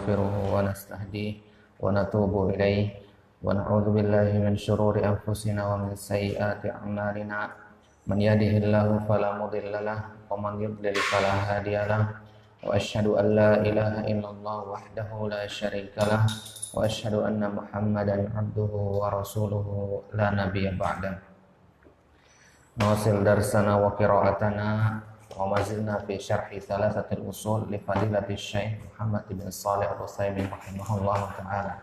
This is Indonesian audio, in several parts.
ونستغفره ونستهديه ونتوب إليه ونعوذ بالله من شرور أنفسنا ومن سيئات أعمالنا من يهده الله فلا مضل له ومن يضلل فلا هادي له وأشهد أن لا إله إلا الله وحده لا شريك له وأشهد أن محمدا عبده ورسوله لا نبي بعده. نواصل درسنا وقراءتنا وما زلنا في شرح ثلاثة الأصول لفضيلة الشيخ محمد بن صالح العثيمين رحمه الله تعالى.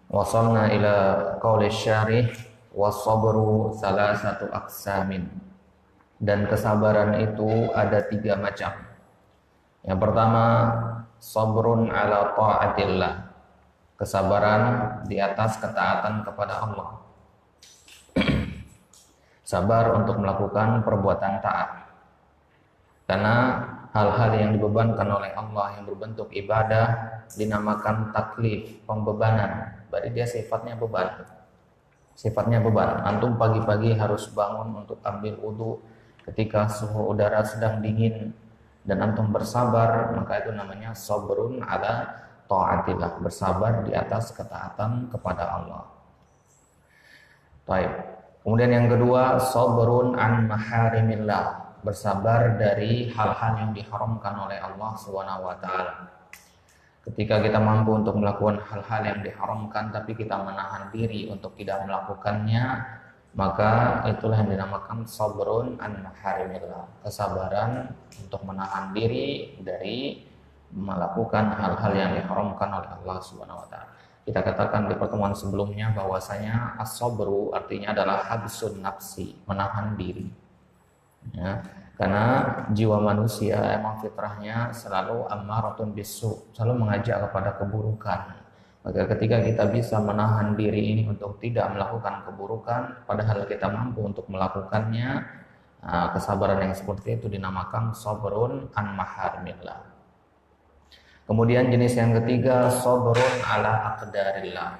وصلنا إلى قول الشارح wasabru salasatu aqsamin, dan kesabaran itu ada 3 macam. Yang pertama, sabrun ala ta'atillah, kesabaran di atas ketaatan kepada Allah. Sabar untuk melakukan perbuatan taat, karena hal-hal yang dibebankan oleh Allah yang berbentuk ibadah dinamakan taklif, pembebanan. Berarti dia sifatnya beban. Antum pagi-pagi harus bangun untuk ambil wudhu ketika suhu udara sedang dingin, dan antum bersabar, maka itu namanya sabrun ala ta'atillah, bersabar di atas ketaatan kepada Allah. Baik. Kemudian yang kedua, sabrun an maharimillah, bersabar dari hal-hal yang diharamkan oleh Allah Subhanahu wa taala. Ketika kita mampu untuk melakukan hal-hal yang diharamkan tapi kita menahan diri untuk tidak melakukannya, maka itulah yang dinamakan sabrun an maharimillah, kesabaran untuk menahan diri dari melakukan hal-hal yang diharamkan oleh Allah Subhanahu wa taala. Kita katakan di pertemuan sebelumnya bahwasanya as-sabru artinya adalah habsun nafsi, menahan diri. Ya, karena jiwa manusia emang fitrahnya selalu ammaratun bisu, selalu mengajak kepada keburukan. Maka ketika kita bisa menahan diri ini untuk tidak melakukan keburukan, padahal kita mampu untuk melakukannya, kesabaran yang seperti itu dinamakan sabrun an maharimillah. Kemudian jenis yang ketiga, sabrun ala aqdarillah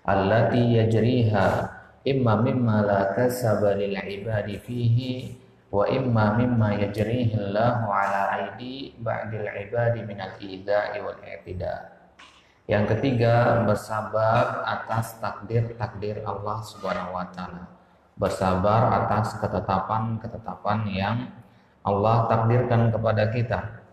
allati yajriha imma mimma la kasaba lil ibadi fihi wa imma mimma yajrihi Allahu ala aidi ba'dil ibadi minal idza'i wal i'tida. Yang ketiga, bersabar atas takdir Allah Subhanahu wa taala. Bersabar atas ketetapan yang Allah takdirkan kepada kita.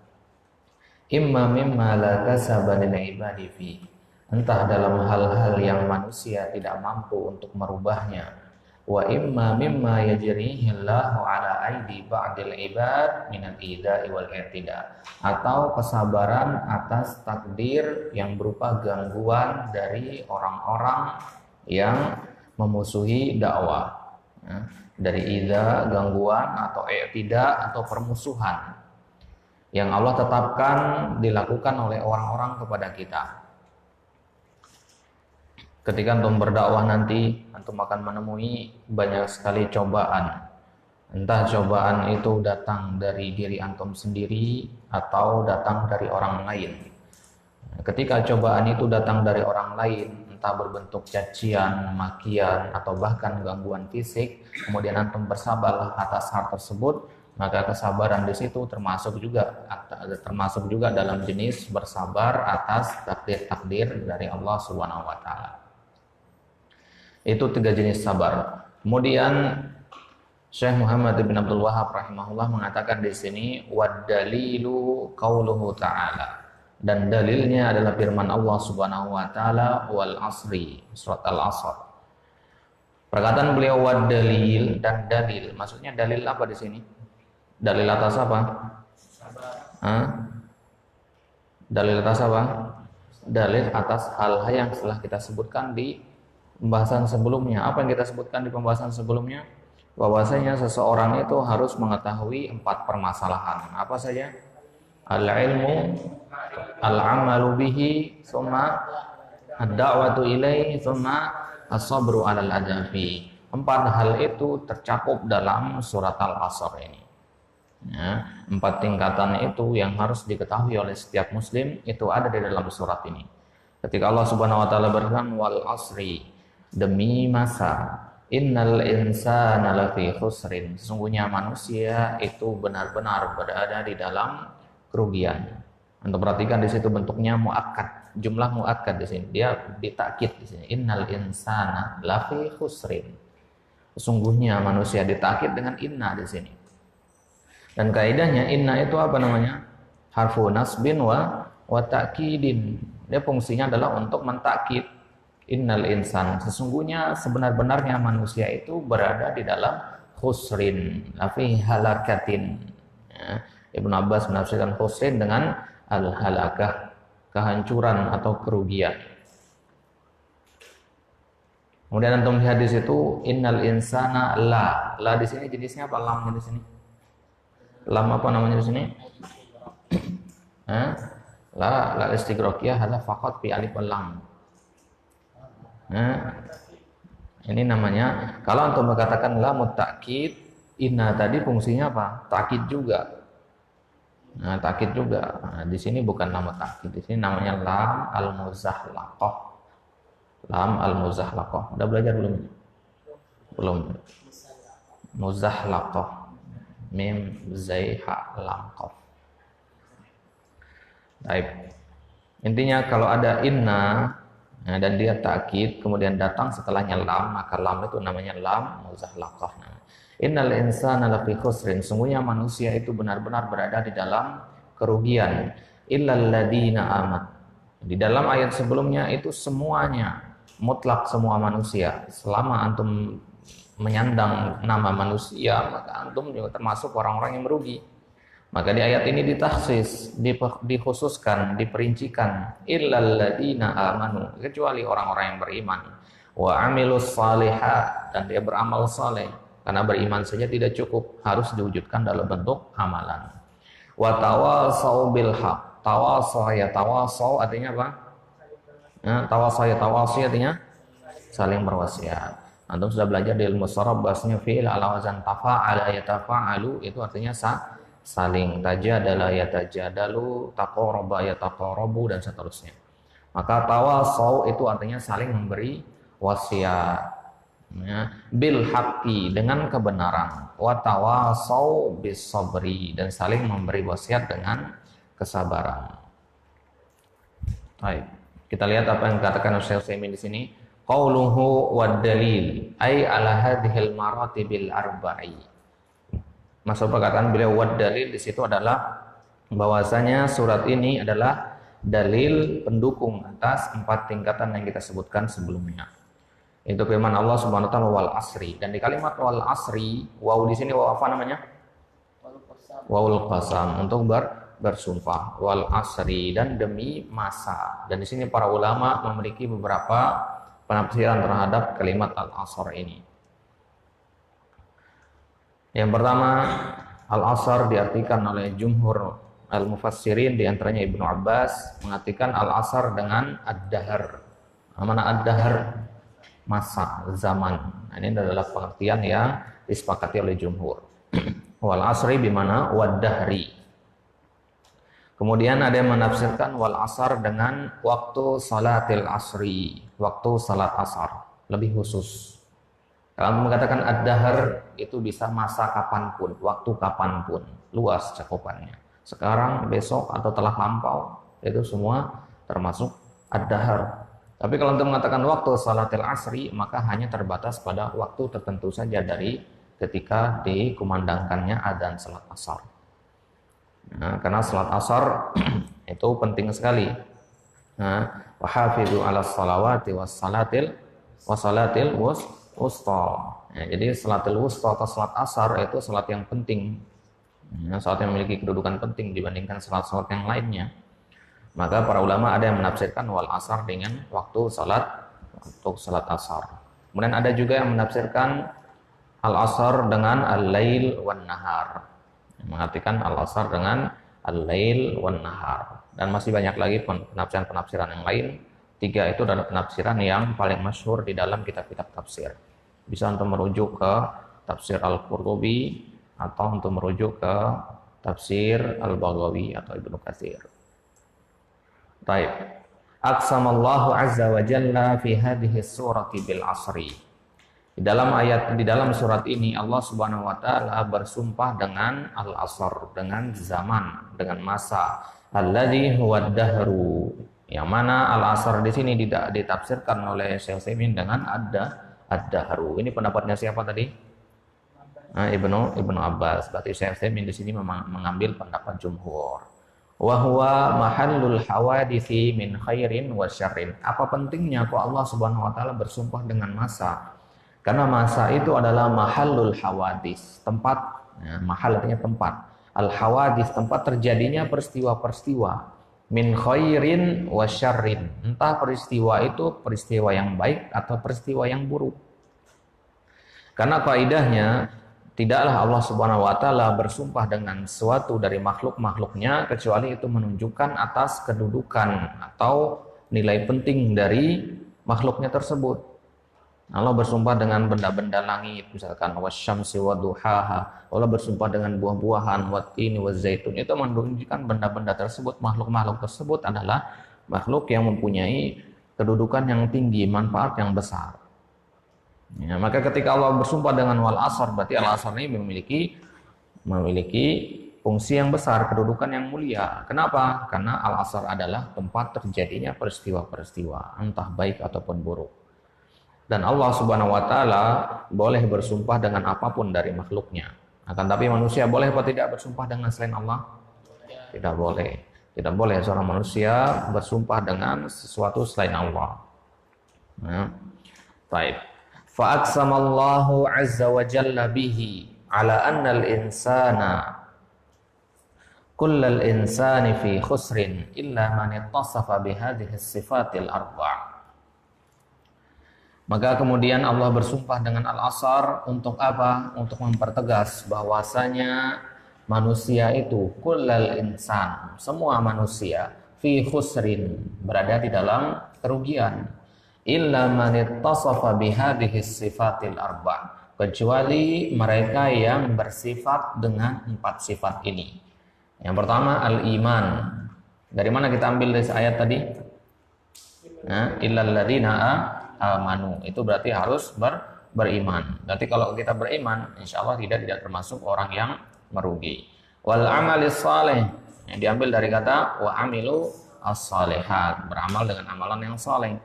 Imma mimma la kasaba lil ibadi fi, entah dalam hal-hal yang manusia tidak mampu untuk merubahnya, wa imma mimma yajrihi Allahu ala aidi ba'dil ibad minal idza'i wal i'tida, atau kesabaran atas takdir yang berupa gangguan dari orang-orang yang memusuhi dakwah, ya, dari idza, gangguan, atau i'tida, atau permusuhan yang Allah tetapkan dilakukan oleh orang-orang kepada kita. Ketika antum berdakwah nanti, antum akan menemui banyak sekali cobaan. Entah cobaan itu datang dari diri antum sendiri atau datang dari orang lain. Ketika cobaan itu datang dari orang lain, entah berbentuk cacian, makian, atau bahkan gangguan fisik, kemudian antum bersabar atas hal tersebut, maka kesabaran di situ termasuk juga dalam jenis bersabar atas takdir-takdir dari Allah Subhanahu wa taala. Itu 3 jenis sabar. Kemudian Syekh Muhammad bin Abdul Wahhab rahimahullah mengatakan di sini wad dalilu qauluhu ta'ala, dan dalilnya adalah firman Allah Subhanahu wa taala wal asri, surat Al-Asr. Perkataan beliau wad dalil dan dalil, maksudnya dalil apa di sini? Dalil atas apa? Dalil atas apa? Dalil atas hal-hal yang telah kita sebutkan di pembahasan sebelumnya. Apa yang kita sebutkan di pembahasan sebelumnya? Bahwasanya seseorang itu harus mengetahui 4 permasalahan. Apa saja? Al-ilmu, al-amalu bihi, summa ad-da'watu ilaihi, summa as-sabru 'alal adafi. 4 hal itu tercakup dalam surat Al-Asr ini. Ya, 4 tingkatan itu yang harus diketahui oleh setiap muslim itu ada di dalam surat ini. Ketika Allah Subhanahu wa taala berfirman wal asri, demi masa, innal insana lafi khusrin, sesungguhnya manusia itu benar-benar berada di dalam kerugian. Untuk perhatikan di situ bentuknya muakkad, jumlah muakkad di sini. Dia ditakkid di sini. Innal insana lafi khusrin. Sesungguhnya manusia ditakkid dengan inna di sini. Dan kaidahnya inna itu apa namanya? Harfu nasbin wa ta'kidin. Dia fungsinya adalah untuk mentakkid. Innal insan, sesungguhnya sebenar-benarnya manusia itu berada di dalam khusrin, lafi halakatin. Ya. Ibnu Abbas menafsirkan khusrin dengan al-halakah, kehancuran atau kerugian. Kemudian antum lihat di situ innal insana la di sini jenisnya apa lamnya di sini? Lam apa namanya di sini? La istighraqiyah hadza faqat bi alif wal lam. Ini namanya kalau antum mengatakan lam ta'kid, inna tadi fungsinya apa? Ta'kid juga. Nah, takkid juga. Nah, di sini bukan nama takkid, di sini namanya lam al-muzahlaqah. Lam al-muzahlaqah. Udah belajar belum? Belum. Muzahlaqah. Mim zaiha lam qaf. Baik. Intinya kalau ada inna dan dia takkid kemudian datang setelahnya lam, maka lam itu namanya lam muzahlaqah. Innal insana lafi khusrin, sungguhnya manusia itu benar-benar berada di dalam kerugian. Illal ladina aman. Di dalam ayat sebelumnya itu semuanya, mutlak semua manusia. Selama antum menyandang nama manusia, maka antum juga termasuk orang-orang yang merugi. Maka di ayat ini ditakhsis, dikhususkan, diperincikan illal ladina amanu, kecuali orang-orang yang beriman. Wa amilus salihat, dan dia beramal saleh. Karena beriman saja tidak cukup, harus diwujudkan dalam bentuk amalan. Wa tawasau bil haq. Tawasau ya tawasau artinya apa? Tawasau ya tawasau artinya saling berwasiat. Antum sudah belajar di ilmu sharaf bahasanya fi'il ala wazan tafa'ala yatafa'alu itu artinya saling, tajadala yatajadalu, taqarraba yataqarrabu dan seterusnya. Maka tawasau itu artinya saling memberi wasiat. Ya, bil haqqi dengan kebenaran, wa tawasau bis sabri dan saling memberi wasiat dengan kesabaran. Baik, kita lihat apa yang dikatakan Syekh Utsaimin di sini. Qauluhu wad dalil ay ala hadhil maratibil arba'i. Maksud perkataan beliau wad dalil di situ adalah bahwasanya surat ini adalah dalil pendukung atas 4 tingkatan yang kita sebutkan sebelumnya. Itu firman Allah Subhanahu wa taala wal asri, dan di kalimat wal asri waw di sini waw apa namanya? Wawul qasam untuk bersumpah, wal asri dan demi masa. Dan di sini para ulama memiliki beberapa penafsiran terhadap kalimat al asr ini. Yang pertama, al asr diartikan oleh jumhur al mufassirin di antaranya Ibnu Abbas mengartikan al asr dengan ad-dahr. Mana ad-dahr? Masa, zaman. Nah, ini adalah pengertian yang disepakati oleh jumhur. Wal asri bimana wad-dahri. Kemudian ada yang menafsirkan wal asar dengan waktu salatil asri, waktu salat asar, lebih khusus. Kalau mengatakan ad-dahr itu bisa masa kapanpun, waktu kapanpun, luas cakupannya. Sekarang, besok atau telah lampau, itu semua termasuk ad-dahr. Tapi kalau untuk mengatakan waktu salatil asri, maka hanya terbatas pada waktu tertentu saja dari ketika dikumandangkannya adzan salat asar. Nah, karena salat asar itu penting sekali. Wa hafidhu 'alas salawati was salatil wusta. Ya, jadi salatil wusta atau salat asar itu salat yang penting. Ya, salat yang memiliki kedudukan penting dibandingkan salat-salat yang lainnya. Maka para ulama ada yang menafsirkan wal asar dengan waktu salat asar. Kemudian ada juga yang menafsirkan al asar dengan al-lail wan nahar. Mengartikan al asar dengan al-lail wan nahar. Dan masih banyak lagi penafsiran-penafsiran yang lain. 3 itu adalah penafsiran yang paling masyhur di dalam kitab-kitab tafsir. Bisa untuk merujuk ke tafsir Al-Qurtubi atau untuk merujuk ke tafsir Al-Baghawi atau Ibnu Katsir. Baik. Aqsamallahu azza wa jalla fi hadhihi surati bil asri. Di dalam surat ini Allah Subhanahu wa taala bersumpah dengan al-asr, dengan zaman, dengan masa. Alladzi huwa dahru. Yang mana al-asr di sini tidak ditafsirkan oleh Syekh Utsaimin dengan ad-dahru. Ini pendapatnya siapa tadi? Ibnu Abbas. Berarti Syekh Utsaimin di sini mengambil pendapat jumhur. Wa huwa mahallul hawaditsi min khairin wa syarrin. Apa pentingnya kok Allah Subhanahu wa taala bersumpah dengan masa? Karena masa itu adalah mahallul hawadits, tempat, mahal artinya tempat. Al hawadits, tempat terjadinya peristiwa-peristiwa. Min khairin wa syarrin. Entah peristiwa itu peristiwa yang baik atau peristiwa yang buruk. Karena kaidahnya tidaklah Allah Subhanahu wa taala bersumpah dengan sesuatu dari makhluk-makhluknya kecuali itu menunjukkan atas kedudukan atau nilai penting dari makhluknya tersebut. Allah bersumpah dengan benda-benda langit, misalkan wasyamsi wadduhaha. Allah bersumpah dengan buah-buahan, wattini wazzaitun. Itu menunjukkan benda-benda tersebut, makhluk-makhluk tersebut adalah makhluk yang mempunyai kedudukan yang tinggi, manfaat yang besar. Ya, maka ketika Allah bersumpah dengan wal asr, berarti al asr ini memiliki fungsi yang besar, kedudukan yang mulia. Kenapa? Karena al asr adalah tempat terjadinya peristiwa-peristiwa, entah baik ataupun buruk. Dan Allah Subhanahu wa taala boleh bersumpah dengan apapun dari makhluknya. Akan tapi manusia boleh atau tidak bersumpah dengan selain Allah? Tidak boleh. Tidak boleh seorang manusia bersumpah dengan sesuatu selain Allah. Nah, baik. Fa aqsamallahu azza wa jalla bihi ala anna al-insana kullal insani fi khusrin illa man ittasafa bihadhihi as-sifatil arba'. Maka kemudian Allah bersumpah dengan al-asr untuk apa? Untuk mempertegas bahwasanya manusia itu kullal insan, semua manusia fi khusrin, berada di dalam kerugian. Illa man ittasafa bihadhihi sifatil arba', kecuali mereka yang bersifat dengan 4 sifat ini. Yang pertama al-iman. Dari mana kita ambil dari ayat tadi? Illal ladzina amanu, itu berarti harus beriman. Berarti kalau kita beriman, insya Allah tidak termasuk orang yang merugi. Wal amalis saleh, yang diambil dari kata wa amilu as-salihat, beramal dengan amalan yang saleh.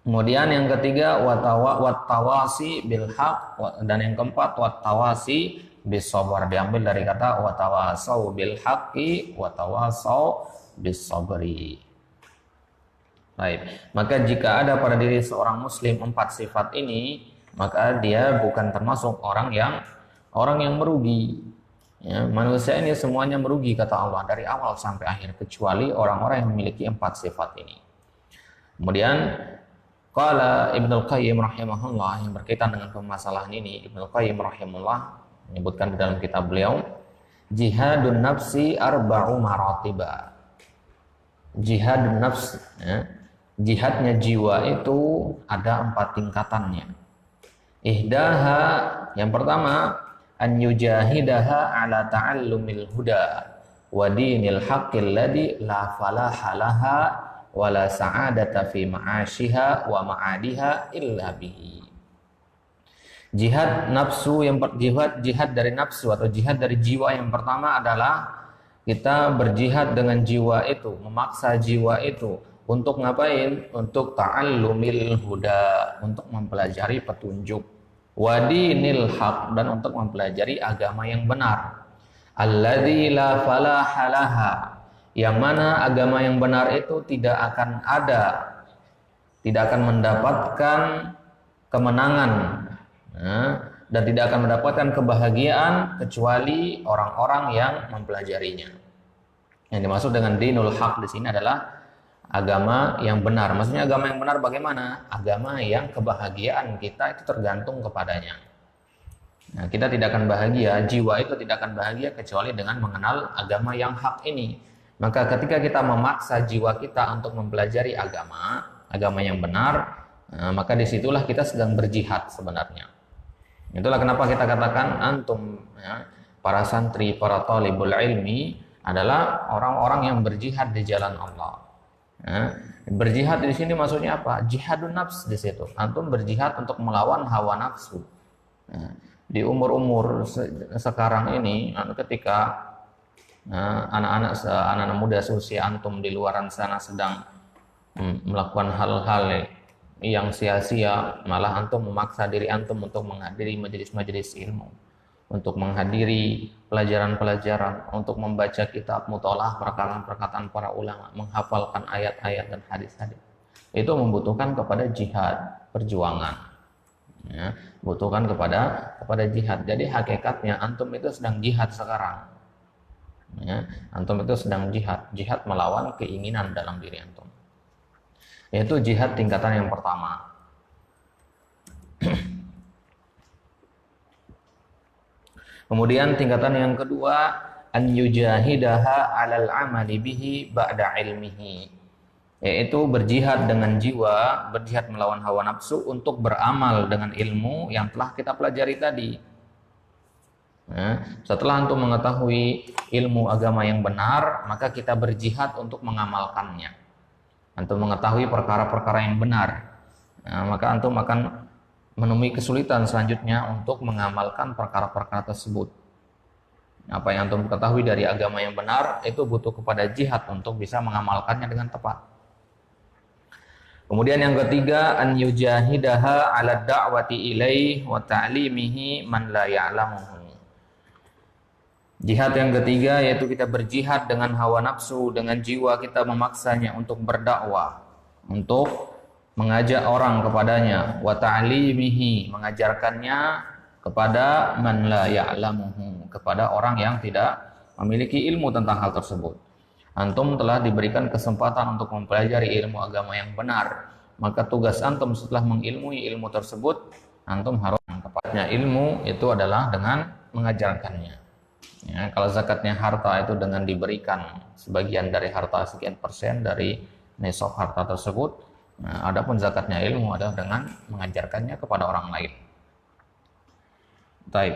Kemudian yang ketiga wattawasi bil haq, dan yang keempat wattawasi bis sabar, diambil dari kata watawasau bil haqqi watawasau bis sabri. Baik, maka jika ada pada diri seorang muslim 4 sifat ini, maka dia bukan termasuk orang yang merugi. Ya, manusia ini semuanya merugi kata Allah dari awal sampai akhir kecuali orang-orang yang memiliki 4 sifat ini. Kemudian qala Ibnu Qayyim rahimahullah, yang berkaitan dengan permasalahan ini, Ibnu Qayyim rahimahullah menyebutkan di dalam kitab beliau, jihadun nafsi arba'u maratiba. Jihadun nafs, ya. Jihadnya jiwa itu ada 4 tingkatannya. Ihdaha, yang pertama, an yujahidaha ala ta'allumil huda wa dinil haqqil ladzi la falaha laha wa la sa'adata fi ma'asyiha wa ma'adiha illa bihi. Jihad nafsu, jihad dari nafsu atau jihad dari jiwa yang pertama adalah kita berjihad dengan jiwa itu, memaksa jiwa itu untuk ngapain? Untuk ta'allumil huda, untuk mempelajari petunjuk. Wadinil haq, dan untuk mempelajari agama yang benar. Alladzi la falaha laha, yang mana agama yang benar itu tidak akan ada, tidak akan mendapatkan kemenangan, dan tidak akan mendapatkan kebahagiaan kecuali orang-orang yang mempelajarinya. Yang dimaksud dengan dinul haq di sini adalah agama yang benar. Maksudnya agama yang benar bagaimana? Agama yang kebahagiaan kita itu tergantung kepadanya. Nah, kita tidak akan bahagia, jiwa itu tidak akan bahagia kecuali dengan mengenal agama yang hak ini. Maka ketika kita memaksa jiwa kita untuk mempelajari agama yang benar, maka disitulah kita sedang berjihad sebenarnya. Itulah kenapa kita katakan antum, ya, para santri, para talibul ilmi adalah orang-orang yang berjihad di jalan Allah. Nah, berjihad di sini maksudnya apa? Jihadun nafs di situ. Antum berjihad untuk melawan hawa nafsu. Nah, di umur-umur sekarang ini, ketika anak-anak muda seusia antum di luaran sana sedang melakukan hal-hal yang sia-sia, malah antum memaksa diri antum untuk menghadiri majelis-majelis ilmu, untuk menghadiri pelajaran-pelajaran, untuk membaca kitab mutolaah perkataan-perkataan para ulama, menghafalkan ayat-ayat dan hadis-hadis. Itu membutuhkan kepada jihad, perjuangan. Ya, butuhkan kepada jihad. Jadi hakikatnya antum itu sedang jihad sekarang. Ya, antum itu sedang jihad melawan keinginan dalam diri antum. Yaitu jihad tingkatan yang pertama. Kemudian tingkatan yang kedua, an yujahidaha 'alal 'amali bihi ba'da ilmihi. Yaitu berjihad dengan jiwa, berjihad melawan hawa nafsu untuk beramal dengan ilmu yang telah kita pelajari tadi. Nah, setelah antum mengetahui ilmu agama yang benar, maka kita berjihad untuk mengamalkannya. Antum mengetahui perkara-perkara yang benar, nah, maka antum akan menemui kesulitan selanjutnya untuk mengamalkan perkara-perkara tersebut. Apa yang antum ketahui dari agama yang benar itu butuh kepada jihad untuk bisa mengamalkannya dengan tepat. Kemudian yang ketiga, an yujahidaha 'ala da'wati ilaihi wa ta'limihi man la ya'lamuhu. Jihad yang ketiga yaitu kita berjihad dengan hawa nafsu, dengan jiwa kita memaksanya untuk berdakwah, untuk mengajak orang kepadanya, wa ta'limihi, mengajarkannya kepada man la ya'lamuhu, kepada orang yang tidak memiliki ilmu tentang hal tersebut. Antum telah diberikan kesempatan untuk mempelajari ilmu agama yang benar, maka tugas antum setelah mengilmui ilmu tersebut, antum harus tepatnya ilmu itu adalah dengan mengajarkannya. Ya, kalau zakatnya harta itu dengan diberikan sebagian dari harta sekian persen dari nisab harta tersebut. Nah, adapun zakatnya ilmu adalah dengan mengajarkannya kepada orang lain. Baik.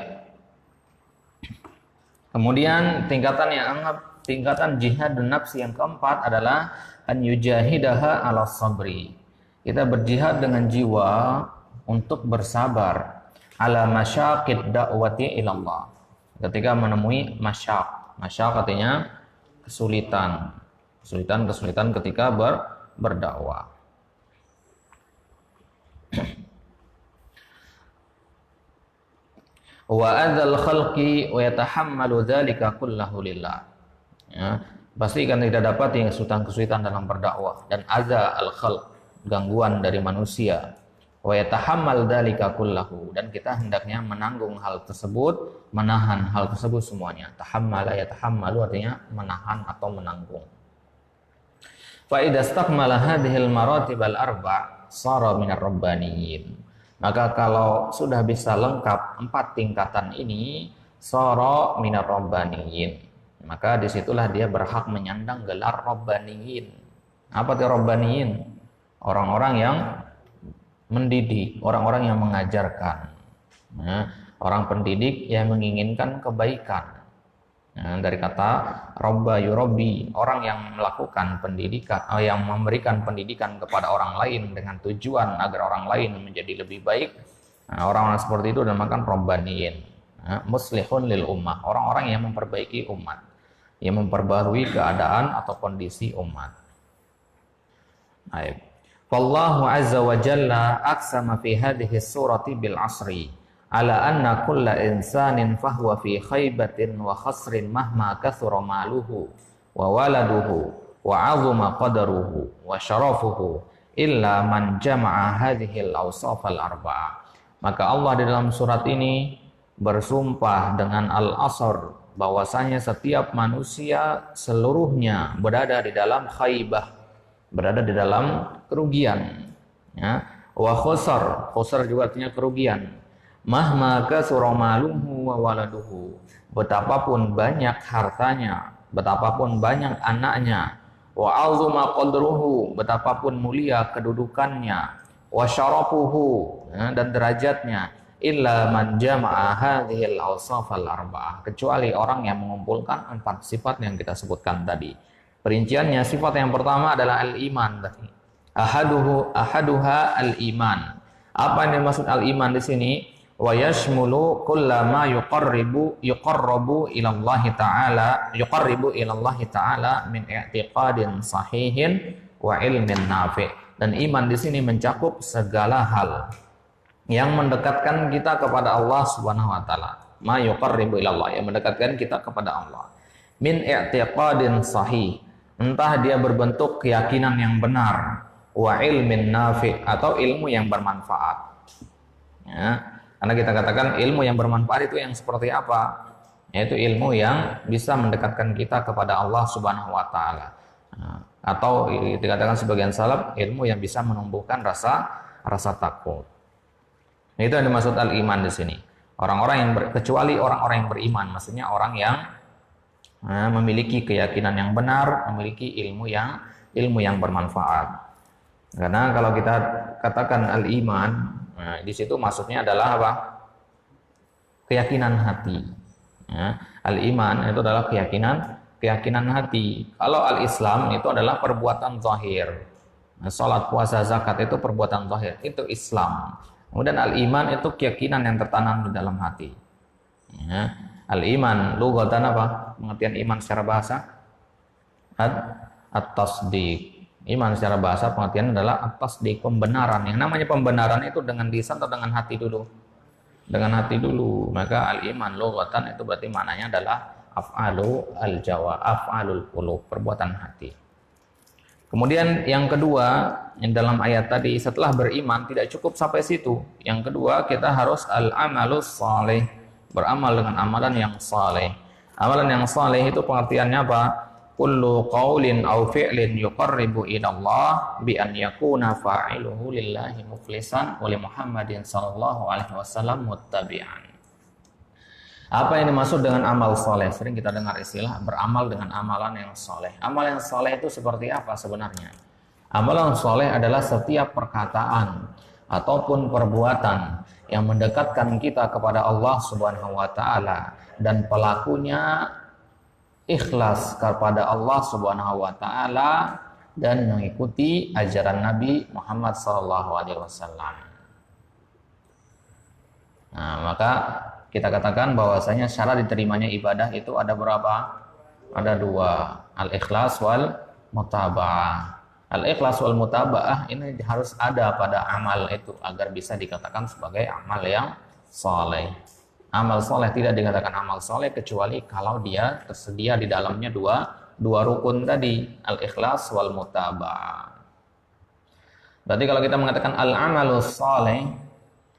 Kemudian tingkatan jihad dan nafsi yang keempat adalah an yujahidaha 'ala sabri. Kita berjihad dengan jiwa untuk bersabar 'ala masyaqid da'wati ila Allah. Ketika menemui masyak artinya kesulitan ketika berdakwah. Wa adzal khalqi wa yatahammalu dzalika kullahu lillah. Ya, pasti kan tidak dapat yang kesulitan dalam berdakwah, dan adza al khalq, gangguan dari manusia. Wa yatahammal dzalika kullahu, dan kita hendaknya menanggung hal tersebut, menahan hal tersebut semuanya. Tahammala yatahammalu artinya menahan atau menanggung. Fa idza istakmala hadhil maratib al arba' sara minar rabbaniyin. Maka kalau sudah bisa lengkap 4 tingkatan ini, sara minar rabbaniyin, maka disitulah dia berhak menyandang gelar rabbaniyin. Apa itu rabbaniyin? Orang-orang yang mendidik, orang-orang yang mengajarkan, nah, orang pendidik yang menginginkan kebaikan. Nah, dari kata robba yurabbi, orang yang melakukan pendidikan, yang memberikan pendidikan kepada orang lain dengan tujuan agar orang lain menjadi lebih baik. Nah, orang-orang seperti itu dinamakan robbaniyin. Nah, muslihun lil ummah, orang-orang yang memperbaiki umat, yang memperbarui keadaan atau kondisi umat. Baik. Wallahu azza wa jalla aqsama fi hadhihi surati bil asri ala anna kulla insanin fahuwa fi khaybatin wa khasrin mahma kathura maluhu wa waladuhu wa 'azuma qadaruhu wa syarafuhu illa man jama'a hadhihi al-awsaf al-arba'ah. Maka Allah di dalam surat ini bersumpah dengan al-asr, bahwasanya setiap manusia seluruhnya berada di dalam khaybah, berada di dalam kerugian, ya. Wa khusar juga artinya kerugian. Mahma kasura maluhu wa waladuhu, betapapun banyak hartanya, betapapun banyak anaknya. Wa azuma qadruhu, betapapun mulia kedudukannya. Wa syarafuhu, ya, dan derajatnya. Illa man jama'a hadhil awsaf al-arba'ah, kecuali orang yang mengumpulkan 4 sifat yang kita sebutkan tadi. Perinciannya sifat yang pertama adalah al-iman tadi. Ahaduha al-iman. Apa yang dimaksud al-iman di sini? Wa yashmulu kullama yuqarribu ila Allah ta'ala min i'tiqadin sahihin wa ilmin nafi'. Dan iman di sini mencakup segala hal yang mendekatkan kita kepada Allah Subhanahu wa taala. Ma yuqarribu ila Allah, yang mendekatkan kita kepada Allah. Min i'tiqadin sahih, entah dia berbentuk keyakinan yang benar, wa ilmin nafi', atau ilmu yang bermanfaat. Ya, karena kita katakan ilmu yang bermanfaat itu yang seperti apa? Yaitu ilmu yang bisa mendekatkan kita kepada Allah Subhanahu wa taala. Atau dikatakan sebagian salaf, ilmu yang bisa menumbuhkan rasa takut. Itu yang dimaksud al-iman di sini. Orang-orang yang kecuali orang-orang yang beriman, maksudnya orang yang memiliki keyakinan yang benar, memiliki ilmu yang bermanfaat. Karena kalau kita katakan al-iman, di situ maksudnya adalah apa? Keyakinan hati. Ya, al-iman itu adalah keyakinan hati. Kalau al-Islam itu adalah perbuatan zahir. Salat, puasa, zakat itu perbuatan zahir, itu Islam. Kemudian al-iman itu keyakinan yang tertanam di dalam hati. Ya. Al-iman lughatan apa? Pengertian iman secara bahasa? At-tasdiq. Iman secara bahasa pengertian adalah at-tasdiq, pembenaran. Yang namanya pembenaran itu dengan lisan atau dengan hati dulu? Dengan hati dulu. Maka al-iman lughatan itu berarti maknanya adalah af'alul qulub, perbuatan hati. Kemudian yang kedua, yang dalam ayat tadi, setelah beriman tidak cukup sampai situ. Yang kedua, kita harus al-amalus saleh, beramal dengan amalan yang saleh. Amalan yang saleh itu pengertiannya apa? Kullu qaulin aw fi'lin yuqarribu ila Allah bi an yakuna fa'iluhu lillahi mukhlishan wa li Muhammadin sallallahu alaihi wasallam muttabi'an. Apa yang dimaksud dengan amal soleh? Sering kita dengar istilah beramal dengan amalan yang soleh. Amal yang soleh itu seperti apa sebenarnya? Amalan soleh adalah setiap perkataan ataupun perbuatan yang mendekatkan kita kepada Allah Subhanahu wa taala dan pelakunya ikhlas kepada Allah Subhanahu wa taala dan mengikuti ajaran Nabi Muhammad sallallahu alaihi wasallam. Nah, maka kita katakan bahwasanya syarat diterimanya ibadah itu ada berapa? Ada dua, al-ikhlas wal mutaba'ah. Al-ikhlas wal mutaba'ah ini harus ada pada amal itu agar bisa dikatakan sebagai amal yang saleh. Amal saleh tidak dikatakan amal saleh kecuali kalau dia tersedia di dalamnya dua rukun tadi, al-ikhlas wal mutaba'ah. Berarti kalau kita mengatakan al-amalus saleh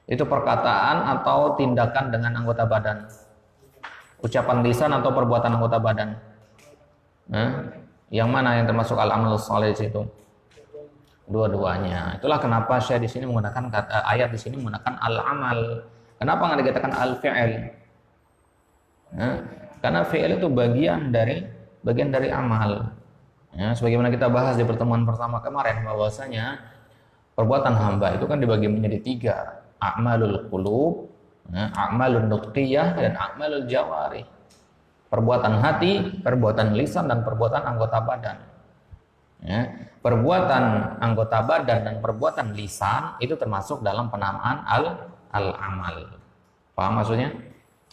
itu perkataan atau tindakan dengan anggota badan, ucapan lisan atau perbuatan anggota badan. Yang mana yang termasuk al-amalus saleh itu? Dua-duanya. Itulah kenapa saya di sini menggunakan ayat di sini menggunakan al-amal. Kenapa nggak dikatakan al-fi'il? Karena fi'il itu bagian dari amal. Ya, sebagaimana kita bahas di pertemuan pertama kemarin bahwasanya perbuatan hamba itu kan dibagi menjadi tiga. A'malul qulub, a'malun nuqiyah, dan a'malul jawari. Perbuatan hati, perbuatan lisan, dan perbuatan anggota badan. Ya, perbuatan anggota badan dan perbuatan lisan itu termasuk dalam penamaan al-amal. Paham maksudnya?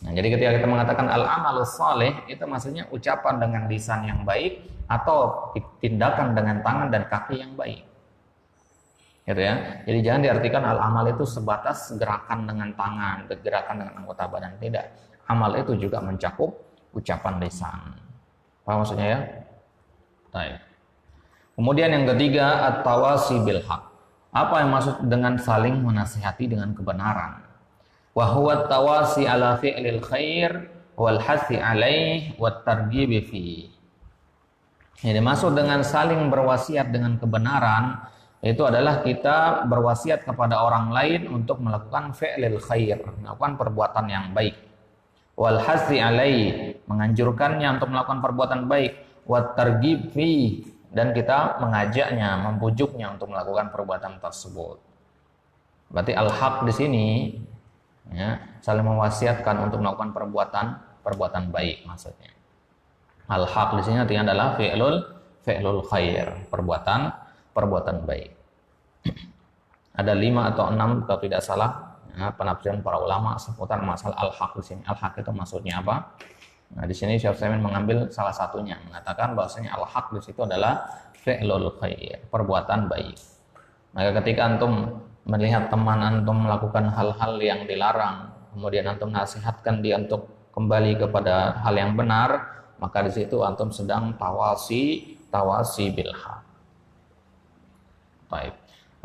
Nah, jadi ketika kita mengatakan al-amalus saleh itu maksudnya ucapan dengan lisan yang baik atau tindakan dengan tangan dan kaki yang baik. Gitu ya. Jadi jangan diartikan al-amal itu sebatas gerakan dengan tangan, gerakan dengan anggota badan, tidak. Amal itu juga mencakup ucapan lisan. Paham maksudnya ya? Baik. Kemudian yang ketiga, at-tawasi bil haq. Apa yang maksud dengan saling menasihati dengan kebenaran? Wa huwa at-tawasi ala fi'lil khair wal hasi alaih wat targhib fi. Jadi maksud dengan saling berwasiat dengan kebenaran itu adalah kita berwasiat kepada orang lain untuk melakukan fi'lil khair, melakukan perbuatan yang baik. Wal hasi alai, menganjurkannya untuk melakukan perbuatan baik. Wat targhib fi, dan kita mengajaknya, membujuknya untuk melakukan perbuatan tersebut. Berarti al-haq di sini ya, saling mewasiatkan untuk melakukan perbuatan baik maksudnya. Al-haq di sini artinya adalah fi'lul khair, perbuatan baik. Ada 5 atau 6 kalau tidak salah penafsiran para ulama seputar masalah al-haq di sini. Al-haq itu maksudnya apa? Nah, di sini Syekh Utsaimin mengambil salah satunya, mengatakan bahwasanya al-haq di situ adalah fi'lul khair, perbuatan baik. Maka ketika antum melihat teman antum melakukan hal-hal yang dilarang, kemudian antum nasihatkan dia untuk kembali kepada hal yang benar, maka di situ antum sedang tawasi bil haq. Baik.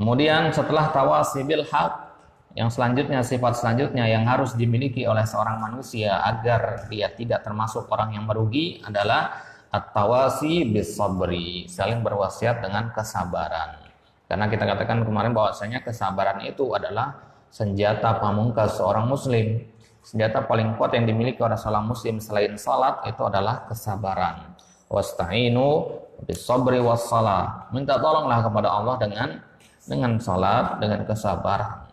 Kemudian setelah tawasi bil haq, yang selanjutnya, sifat selanjutnya yang harus dimiliki oleh seorang manusia agar dia tidak termasuk orang yang merugi adalah at-tawasi bis sabri, saling berwasiat dengan kesabaran. Karena kita katakan kemarin bahwasanya kesabaran itu adalah senjata pamungkas seorang muslim. Senjata paling kuat yang dimiliki oleh seorang muslim selain salat itu adalah kesabaran. Wasta'inu bis sabri was shalah. Minta tolonglah kepada Allah dengan salat, dengan kesabaran.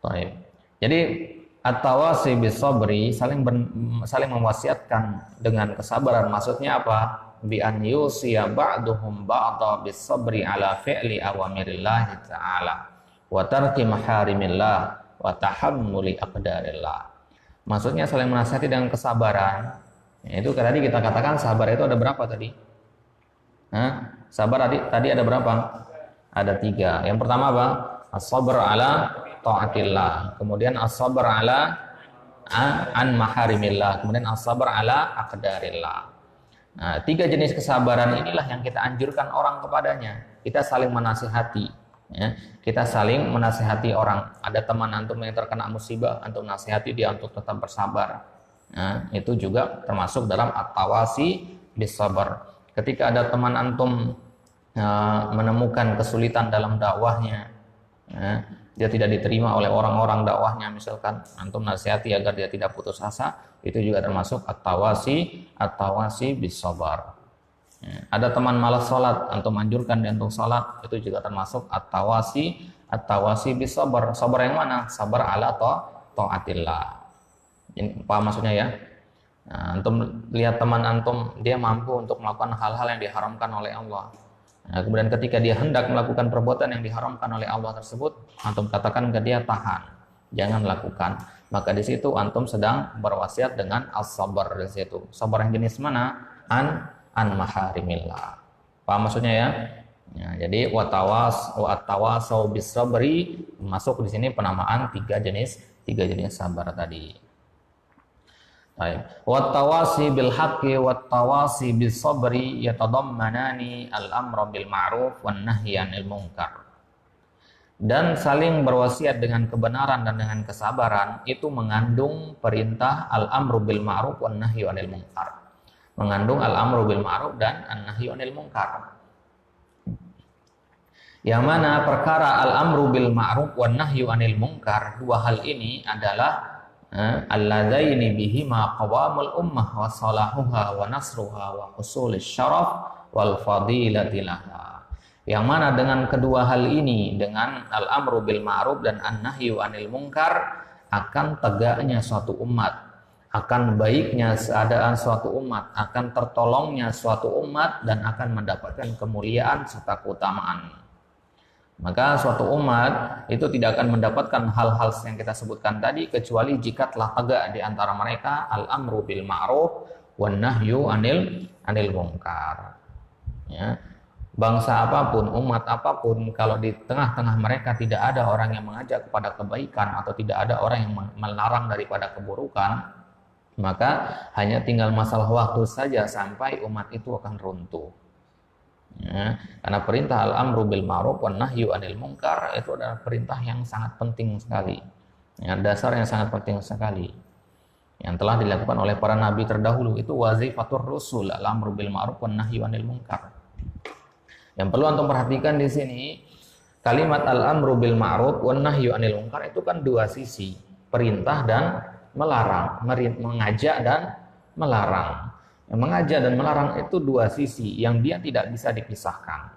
Baik. Jadi at-tawasi bis sabri, saling mewasiatkan dengan kesabaran, maksudnya apa? Bi an yusiya ba'duhum ba'dha bis sabri ala fi'li awamirillah ta'ala wa tarki maharimillah wa tahammuli aqdarillah. Maksudnya saling menasihati dengan kesabaran. Itu tadi kita katakan sabar itu ada berapa tadi? Sabar tadi ada berapa? Ada 3. Yang pertama apa? As-sabr ala ta'atillah, kemudian as-sabr ala an maharimillah, kemudian as-sabr ala aqdarillah. Nah, 3 jenis kesabaran inilah yang kita anjurkan orang kepadanya. Kita saling menasihati, ya. Kita saling menasihati orang. Ada teman antum yang terkena musibah, antum nasihati dia untuk tetap bersabar. Nah, itu juga termasuk dalam at-tawasi bis sabr. Ketika ada teman antum menemukan kesulitan dalam dakwahnya, ya, dia tidak diterima oleh orang-orang dakwahnya, misalkan antum nasihati agar dia tidak putus asa, itu juga termasuk at-tawasi bis sabar. Ya. Ada teman malas salat, antum anjurkan dia untuk salat, itu juga termasuk at-tawasi bis sabar. Sabar yang mana? Sabar ala ta'atillah. Ini apa maksudnya ya? Nah, antum lihat teman antum dia mampu untuk melakukan hal-hal yang diharamkan oleh Allah. Nah, kemudian ketika dia hendak melakukan perbuatan yang diharamkan oleh Allah tersebut, antum katakan ke dia tahan, jangan lakukan. Maka di situ antum sedang berwasiat dengan as-sabar di situ. Sabar yang jenis mana? An maharimillah. Paham maksudnya ya? Ya, jadi wa tawasau bis sabri, masuk di sini penamaan 3 jenis sabar tadi. Wa tawasi bil haqqi wa tawasi bis sabri yatadammanani al-amra bil ma'ruf wan nahyi 'anil munkar. Dan saling berwasiat dengan kebenaran dan dengan kesabaran itu mengandung perintah al-amru bil ma'ruf wan nahyi 'anil munkar. Mengandung al-amru bil ma'ruf dan an-nahyi 'anil munkar. Yang mana perkara al-amru bil ma'ruf wan nahyi 'anil munkar, 2 hal ini adalah alladzaini bihima qawamul ummah wa salahuha wa nasruha wa husulis syaraf wal fadilati laha. Yang mana dengan kedua hal ini, dengan al-amru bil ma'ruf dan an-nahyu 'anil munkar, akan tegaknya suatu umat, akan baiknya keadaan suatu umat, akan tertolongnya suatu umat, dan akan mendapatkan kemuliaan serta keutamaan. Maka suatu umat itu tidak akan mendapatkan hal-hal yang kita sebutkan tadi kecuali jika telah tegak di antara mereka al-amru bil ma'ruf wan nahyu 'anil munkar. Ya. Bangsa apapun, umat apapun, kalau di tengah-tengah mereka tidak ada orang yang mengajak kepada kebaikan atau tidak ada orang yang melarang daripada keburukan, maka hanya tinggal masalah waktu saja sampai umat itu akan runtuh. Ya, karena perintah al-amru bil ma'ruf wan nahyu 'anil munkar itu adalah perintah yang sangat penting sekali. Ya, dasar yang sangat penting sekali. Yang telah dilakukan oleh para nabi terdahulu, itu wazifatur rusul al-amru bil ma'ruf wan nahyu 'anil munkar. Yang perlu antum perhatikan di sini, kalimat al-amru bil ma'ruf wan nahyu 'anil munkar itu kan 2 sisi, perintah dan melarang, mengajak dan melarang. Mengajak dan melarang itu 2 sisi yang dia tidak bisa dipisahkan.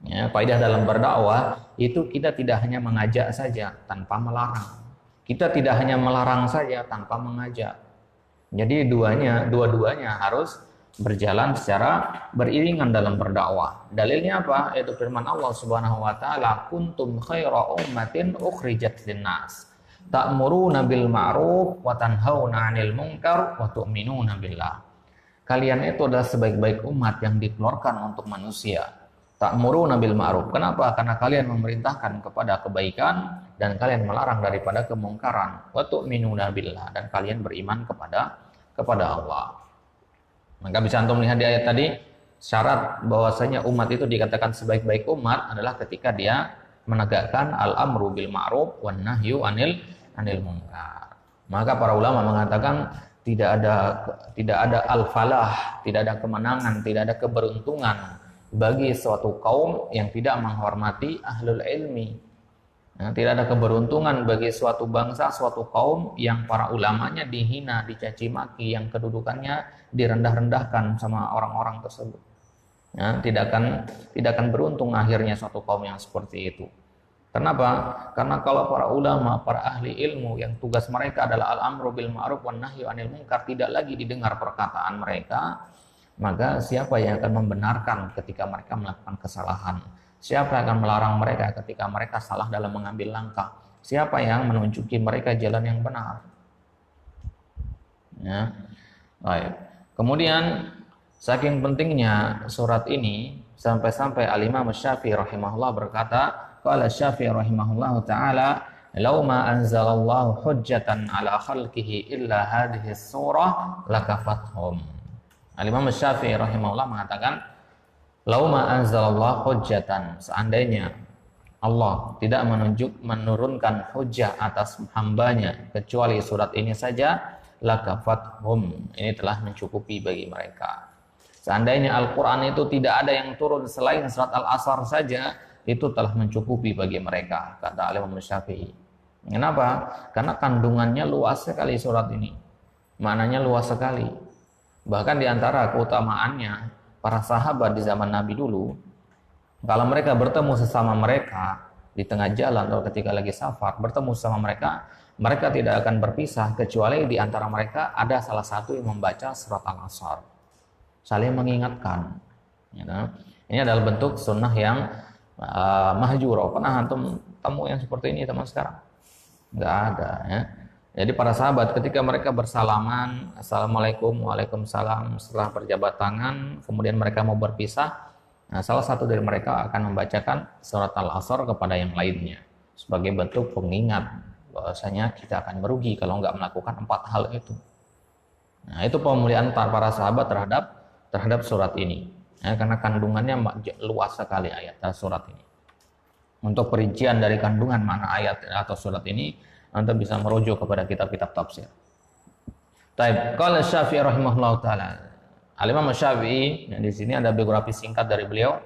Ya, faedah dalam berdakwah itu kita tidak hanya mengajak saja tanpa melarang. Kita tidak hanya melarang saja tanpa mengajak. Jadi dua-duanya harus berjalan secara beriringan dalam berdakwah. Dalilnya apa? Yaitu firman Allah Subhanahu wa taala, kuntum khaira ummatin ukhrijat linnas ta'muruna bil ma'ruf wa tanhauna 'anil munkar wa tu'minuna billah. Kalian itu adalah sebaik-baik umat yang dikeluarkan untuk manusia. Ta'muruna bil ma'ruf. Kenapa? Karena kalian memerintahkan kepada kebaikan dan kalian melarang daripada kemungkaran. Wa tu'minuna billah, dan kalian beriman kepada Allah. Maka bisa antum lihat di ayat tadi, syarat bahwasanya umat itu dikatakan sebaik-baik umat adalah ketika dia menegakkan al-amru bil ma'ruf wan nahyu anil munkar. Maka para ulama mengatakan tidak ada al-falah, tidak ada kemenangan, tidak ada keberuntungan bagi suatu kaum yang tidak menghormati ahlul ilmi. Nah, tidak ada keberuntungan bagi suatu bangsa, suatu kaum yang para ulamanya dihina, dicaci maki, yang kedudukannya direndah-rendahkan sama orang-orang tersebut. Ya, tidak akan beruntung akhirnya suatu kaum yang seperti itu. Kenapa? Karena kalau para ulama, para ahli ilmu yang tugas mereka adalah al-amru bil ma'ruf wan nahyu 'anil munkar, tidak lagi didengar perkataan mereka, maka siapa yang akan membenarkan ketika mereka melakukan kesalahan? Siapa yang akan melarang mereka ketika mereka salah dalam mengambil langkah? Siapa yang menunjuki mereka jalan yang benar? Ya. Baik. Kemudian saking pentingnya surat ini sampai-sampai Al-Imam Syafi'i rahimahullah berkata, qala Syafi'i rahimahullah taala, "Law ma anzalallahu hujjatan ala khalqihi illa hadhihi surah lakafathum." Al-Imam Syafi'i rahimahullah mengatakan, "Lauma anzalallah hujjatan," seandainya Allah tidak menurunkan hujjah atas hambanya kecuali surat ini saja, lakafathum, ini telah mencukupi bagi mereka. Seandainya Al-Quran itu tidak ada yang turun selain surat Al-Asr saja, itu telah mencukupi bagi mereka, kata Al-Imam Syafi'i. Kenapa? Karena kandungannya luas sekali surat ini, maknanya luas sekali. Bahkan diantara keutamaannya, para sahabat di zaman Nabi dulu, kalau mereka bertemu sesama mereka di tengah jalan atau ketika lagi safar, bertemu sama mereka tidak akan berpisah kecuali di antara mereka ada salah satu yang membaca surat Al-Asr, saling mengingatkan. Ini adalah bentuk sunnah yang mahjuro. Pernah antum temu yang seperti ini teman sekarang? Nggak ada, ya. Jadi para sahabat ketika mereka bersalaman, assalamualaikum, waalaikumsalam, setelah berjabat tangan, kemudian mereka mau berpisah, nah, salah satu dari mereka akan membacakan surat Al-Asr kepada yang lainnya sebagai bentuk pengingat bahwasanya kita akan merugi kalau nggak melakukan 4 hal itu. Nah, itu pemuliaan para sahabat terhadap surat ini, ya, karena kandungannya luas sekali ayat surat ini. Untuk perincian dari kandungan makna ayat atau surat ini, Anda bisa merujuk kepada kitab-kitab tafsir. Taib, qala Syafi'i rahimahullah taala. Al-Imam Syafi'i, di sini ada biografi singkat dari beliau.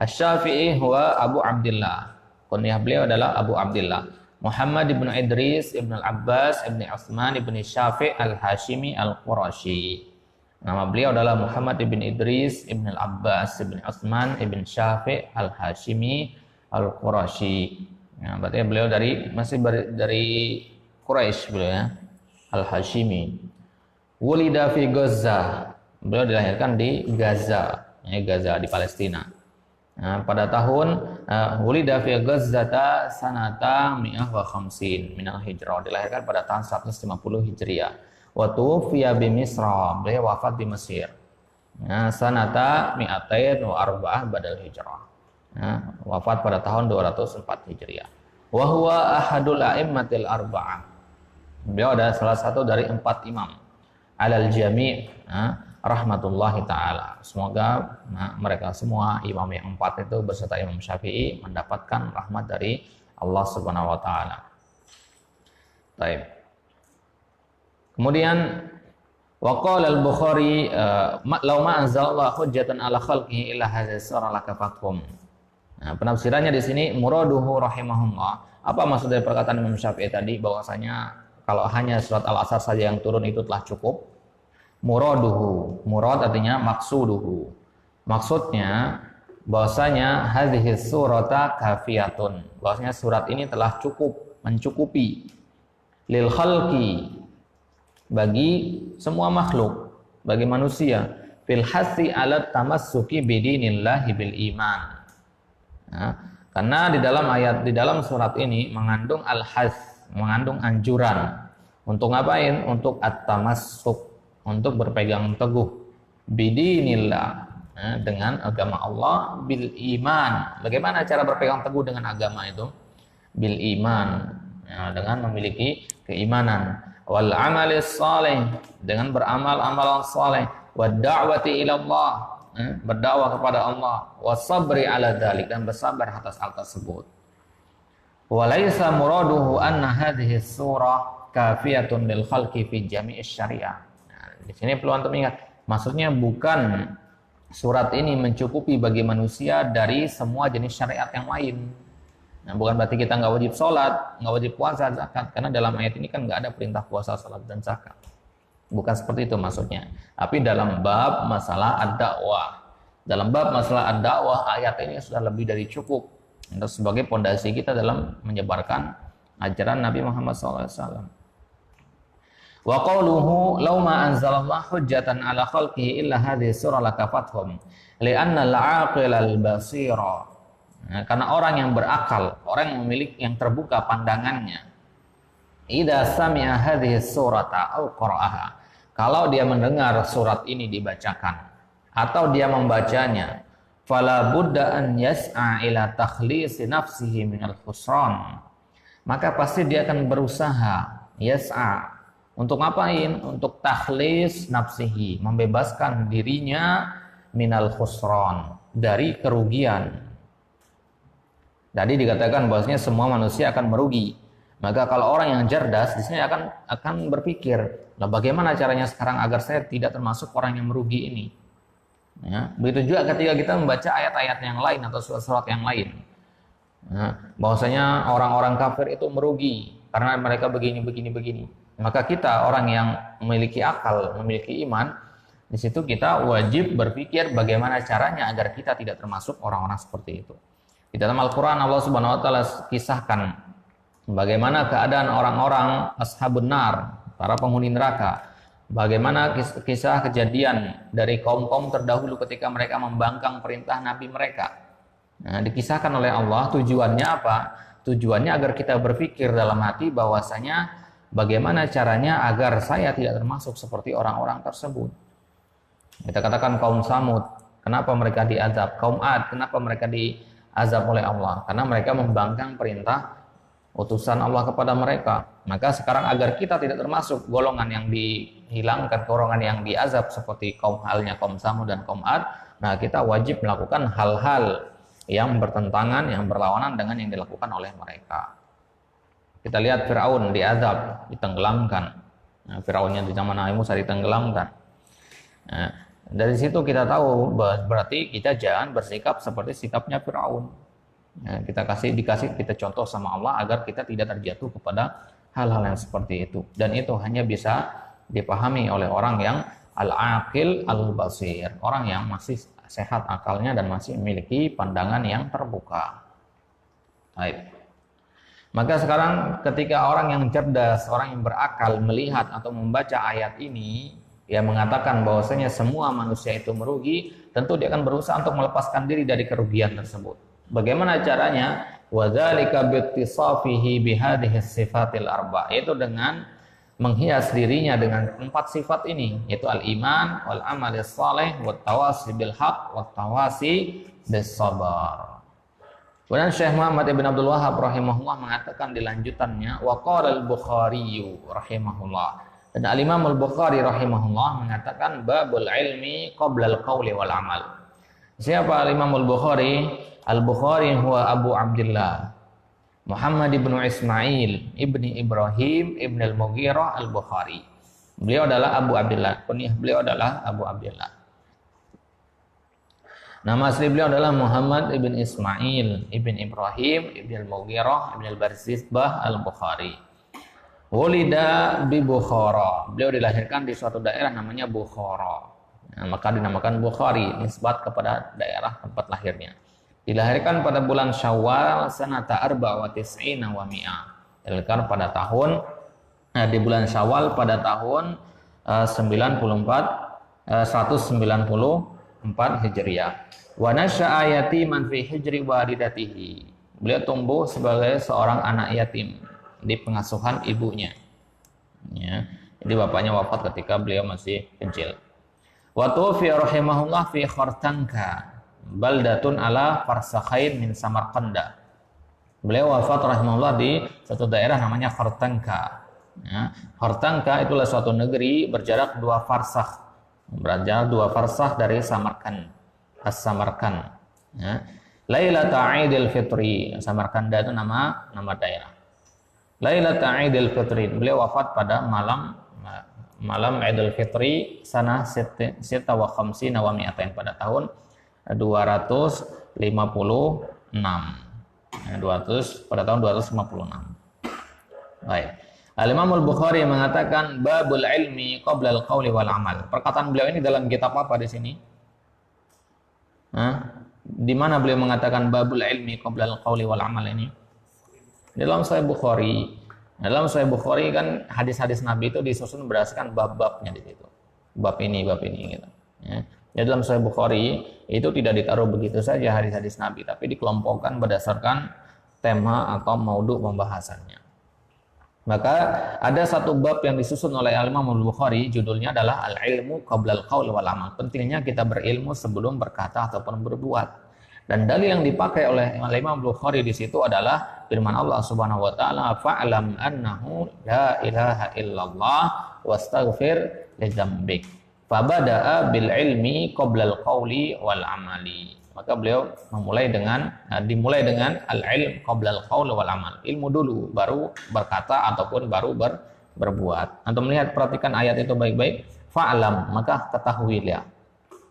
Asy-Syafi'i huwa Abu Abdullah. Kunyah beliau adalah Abu Abdullah. Muhammad ibn Idris ibn al-Abbas ibn Utsman ibn Syafi' al-Hashimi al-Qurashi. Nama beliau adalah Muhammad ibn Idris ibn al-Abbas ibn Utsman ibn Syafi' al-Hashimi al-Qurashi. Ya, berarti beliau dari Quraisy beliau, ya, Al-Hashimi. Wulida fi Gaza. Beliau dilahirkan di Gaza, ya, Gaza di Palestina. Nah, pada tahun wulida fi Gazzata sanata 150 minal hijrah. Dilahirkan pada tahun 150 Hijriah. Wa tuwfiya bi Misra. Beliau wafat di Mesir. Nah, sanata 204 badal hijrah. Nah, wafat pada tahun 204 Hijriah. Wa huwa ahadul a'immatil arba'ah. Beliau adalah salah satu dari 4 imam. Alal jami' rahmatullahi ta'ala. Semoga mereka semua imam yang 4 itu beserta Imam Syafi'i mendapatkan rahmat dari Allah Subhanahu wa taala. Baik. Kemudian waqala al-Bukhari law ma anzalallahu hujjatan ala khalqihi illa hadhihi surah lakafathum. Nah, penafsirannya di sini muraduhu rahimahullah. Apa maksud dari perkataan Imam Syafi'i tadi, bahwasanya kalau hanya surat Al-Asr saja yang turun itu telah cukup? Muraduhu, murad artinya maksuduhu. Maksudnya bahwasanya hadhihi surata kafiyatun. Bahwasanya surat ini telah cukup, mencukupi lil khalqi, bagi semua makhluk, bagi manusia, fil hasi ala tamassuki bidinillahi bil iman. Nah, karena di dalam surat ini mengandung al-has, mengandung anjuran untuk ngapain? Untuk at-tamassuk, untuk berpegang teguh bidinillah, dengan agama Allah, bil iman. Bagaimana cara berpegang teguh dengan agama itu? Bil iman, dengan memiliki keimanan, wal amalis saleh, dengan beramal amalan saleh, wad da'wati ila Allah, berdakwah kepada Allah, wasabri ala dzalik, dan bersabar atas hal tersebut. Walaysa muraduhu anna hadhihi surah kafiyatun lil khalqi fi jami'is syariah. Nah, di sini perlu antum ingat, maksudnya bukan surat ini mencukupi bagi manusia dari semua jenis syariat yang lain. Nah, bukan berarti kita nggak wajib sholat, nggak wajib puasa, zakat, karena dalam ayat ini kan nggak ada perintah puasa, sholat, dan zakat. Bukan seperti itu maksudnya. Tapi dalam bab masalah ad-dakwah, dalam bab masalah ad-dakwah, ayat ini sudah lebih dari cukup untuk sebagai pondasi kita dalam menyebarkan ajaran Nabi Muhammad SAW. Wa qawluhu law ma anzalallahu hujjatan ala khalqihi illa hadhihi surah lakafathum li'anna al-aqil al-basira. Nah, karena orang yang berakal, orang yang memiliki, yang terbuka pandangannya, idza sami'a hadhihi surata aw qara'aha, kalau dia mendengar surat ini dibacakan atau dia membacanya, fala budda an yas'a ila takhlisi nafsihi minal khusran, maka pasti dia akan berusaha yas'a, untuk ngapain? Untuk takhlis nafsihi, membebaskan dirinya minal khusran, dari kerugian. Tadi dikatakan bahwasanya semua manusia akan merugi. Maka kalau orang yang cerdas di sini akan berpikir, nah bagaimana caranya sekarang agar saya tidak termasuk orang yang merugi ini? Ya, begitu juga ketika kita membaca ayat-ayat yang lain atau surat-surat yang lain, bahwasanya orang-orang kafir itu merugi karena mereka begini. Maka kita orang yang memiliki akal, memiliki iman, di situ kita wajib berpikir bagaimana caranya agar kita tidak termasuk orang-orang seperti itu. Di dalam Al-Quran Allah Subhanahu Wa Taala kisahkan bagaimana keadaan orang-orang ashabun nar, para penghuni neraka. Bagaimana kisah kejadian dari kaum-kaum terdahulu ketika mereka membangkang perintah Nabi mereka. Nah, dikisahkan oleh Allah, tujuannya apa? Tujuannya agar kita berpikir dalam hati bahwasanya bagaimana caranya agar saya tidak termasuk seperti orang-orang tersebut. Kita katakan kaum Samud, kenapa mereka diazab? Kaum Ad, kenapa mereka diazab oleh Allah? Karena mereka membangkang perintah utusan Allah kepada mereka. Maka sekarang agar kita tidak termasuk golongan yang dihilangkan, golongan yang diazab seperti halnya kaum Samud dan kaum Ad, nah kita wajib melakukan hal-hal yang bertentangan, yang berlawanan dengan yang dilakukan oleh mereka. Kita lihat Fir'aun diazab, ditenggelamkan. Nah, Fir'aunnya di zaman Nabi Musa ditenggelamkan. Nah, dari situ kita tahu berarti kita jangan bersikap seperti sikapnya Fir'aun. Ya, dikasih kita contoh sama Allah agar kita tidak terjatuh kepada hal-hal yang seperti itu, dan itu hanya bisa dipahami oleh orang yang al-aqil al-basir, orang yang masih sehat akalnya dan masih memiliki pandangan yang terbuka. Baik. Maka sekarang ketika orang yang cerdas, orang yang berakal melihat atau membaca ayat ini, dia mengatakan bahwasanya semua manusia itu merugi, tentu dia akan berusaha untuk melepaskan diri dari kerugian tersebut. Bagaimana caranya? Wadzalika bittisafihi bihadhihi sifatil arba', yaitu dengan menghias dirinya dengan 4 sifat ini, yaitu al-iman wal amalis saleh wat tawasi bil haq wat tawasi bis sabar. Kemudian Syekh Muhammad Ibn Abdul Wahhab rahimahullah mengatakan di lanjutannya, wa qala al-Bukhari rahimahullah, dan al-Imam al-Bukhari rahimahullah mengatakan babul ilmi qabla al-qawli wal amal. Siapa al-Imam al-Bukhari? Al-Bukhari huwa Abu Abdullah Muhammad ibn Ismail ibni Ibrahim ibn al-Mughirah al-Bukhari. Beliau adalah Abu Abdullah, kunyah beliau adalah Abu Abdullah. Nama asli beliau adalah Muhammad ibn Ismail ibn Ibrahim ibn al-Mughirah ibn al-Barzizbah al-Bukhari. Wulida bi Bukhara. Beliau dilahirkan di suatu daerah namanya Bukhara. Nah, maka dinamakan Bukhari, nisbat kepada daerah tempat lahirnya. Dilahirkan pada bulan Syawal sanata arba wa tis'ina wa mi'ah. Dilahirkan pada tahun di bulan Syawal pada tahun 94 194 Hijriah. Wa nasya'a yatiman fi hijri walidatihi. Beliau tumbuh sebagai seorang anak yatim di pengasuhan ibunya. Ya. Jadi bapaknya wafat ketika beliau masih kecil. Wa tuwfiya rahimahullah fi Khartanka, baldatun ala farsakhain min Samarqanda. Beliau wafat rahimahullah di satu daerah namanya Khartanka. Ya. Khartanka itulah suatu negeri berjarak 2 farsakh. Berjarak 2 farsakh dari Samarkand. As-Samarkand. Ya. Lailata Aidil Fitri. Samarkanda itu nama daerah. Lailata Aidil Fitri. Beliau wafat pada malam Idul Fitri sana sita wa khamsina wa mi'atain, pada tahun 256. Pada tahun 256. Baik. Al-Imam Al-Bukhari mengatakan babul ilmi qabla al-qauli wal amal. Perkataan beliau ini dalam kitab apa di sini? Di mana beliau mengatakan babul ilmi qabla al-qauli wal amal ini? Dalam Sahih Bukhari. Dalam Sahih Bukhari kan hadis-hadis Nabi itu disusun berdasarkan bab-babnya di situ. Bab ini gitu. Ya. Dalam Sahih Bukhari itu tidak ditaruh begitu saja hadis-hadis Nabi, tapi dikelompokkan berdasarkan tema atau maudhu pembahasannya. Maka ada satu bab yang disusun oleh Al-Imam Al-Bukhari, judulnya adalah Al-Ilmu Qabla Al-Qaul wal Amal. Pentingnya kita berilmu sebelum berkata ataupun berbuat. Dan dalil yang dipakai oleh Imam Bukhari di situ adalah firman Allah Subhanahu wa taala, fa'lam annahu la ilaha illallah wastaghfir li dzambik. Fabada'a bil ilmi qabla al-qauli wal amali. Maka beliau dimulai dengan al-ilm qabla al-qaul wal amal. Ilmu dulu baru berkata ataupun baru berbuat. Antum melihat, perhatikan ayat itu baik-baik. Fa'lam, maka ketahuilah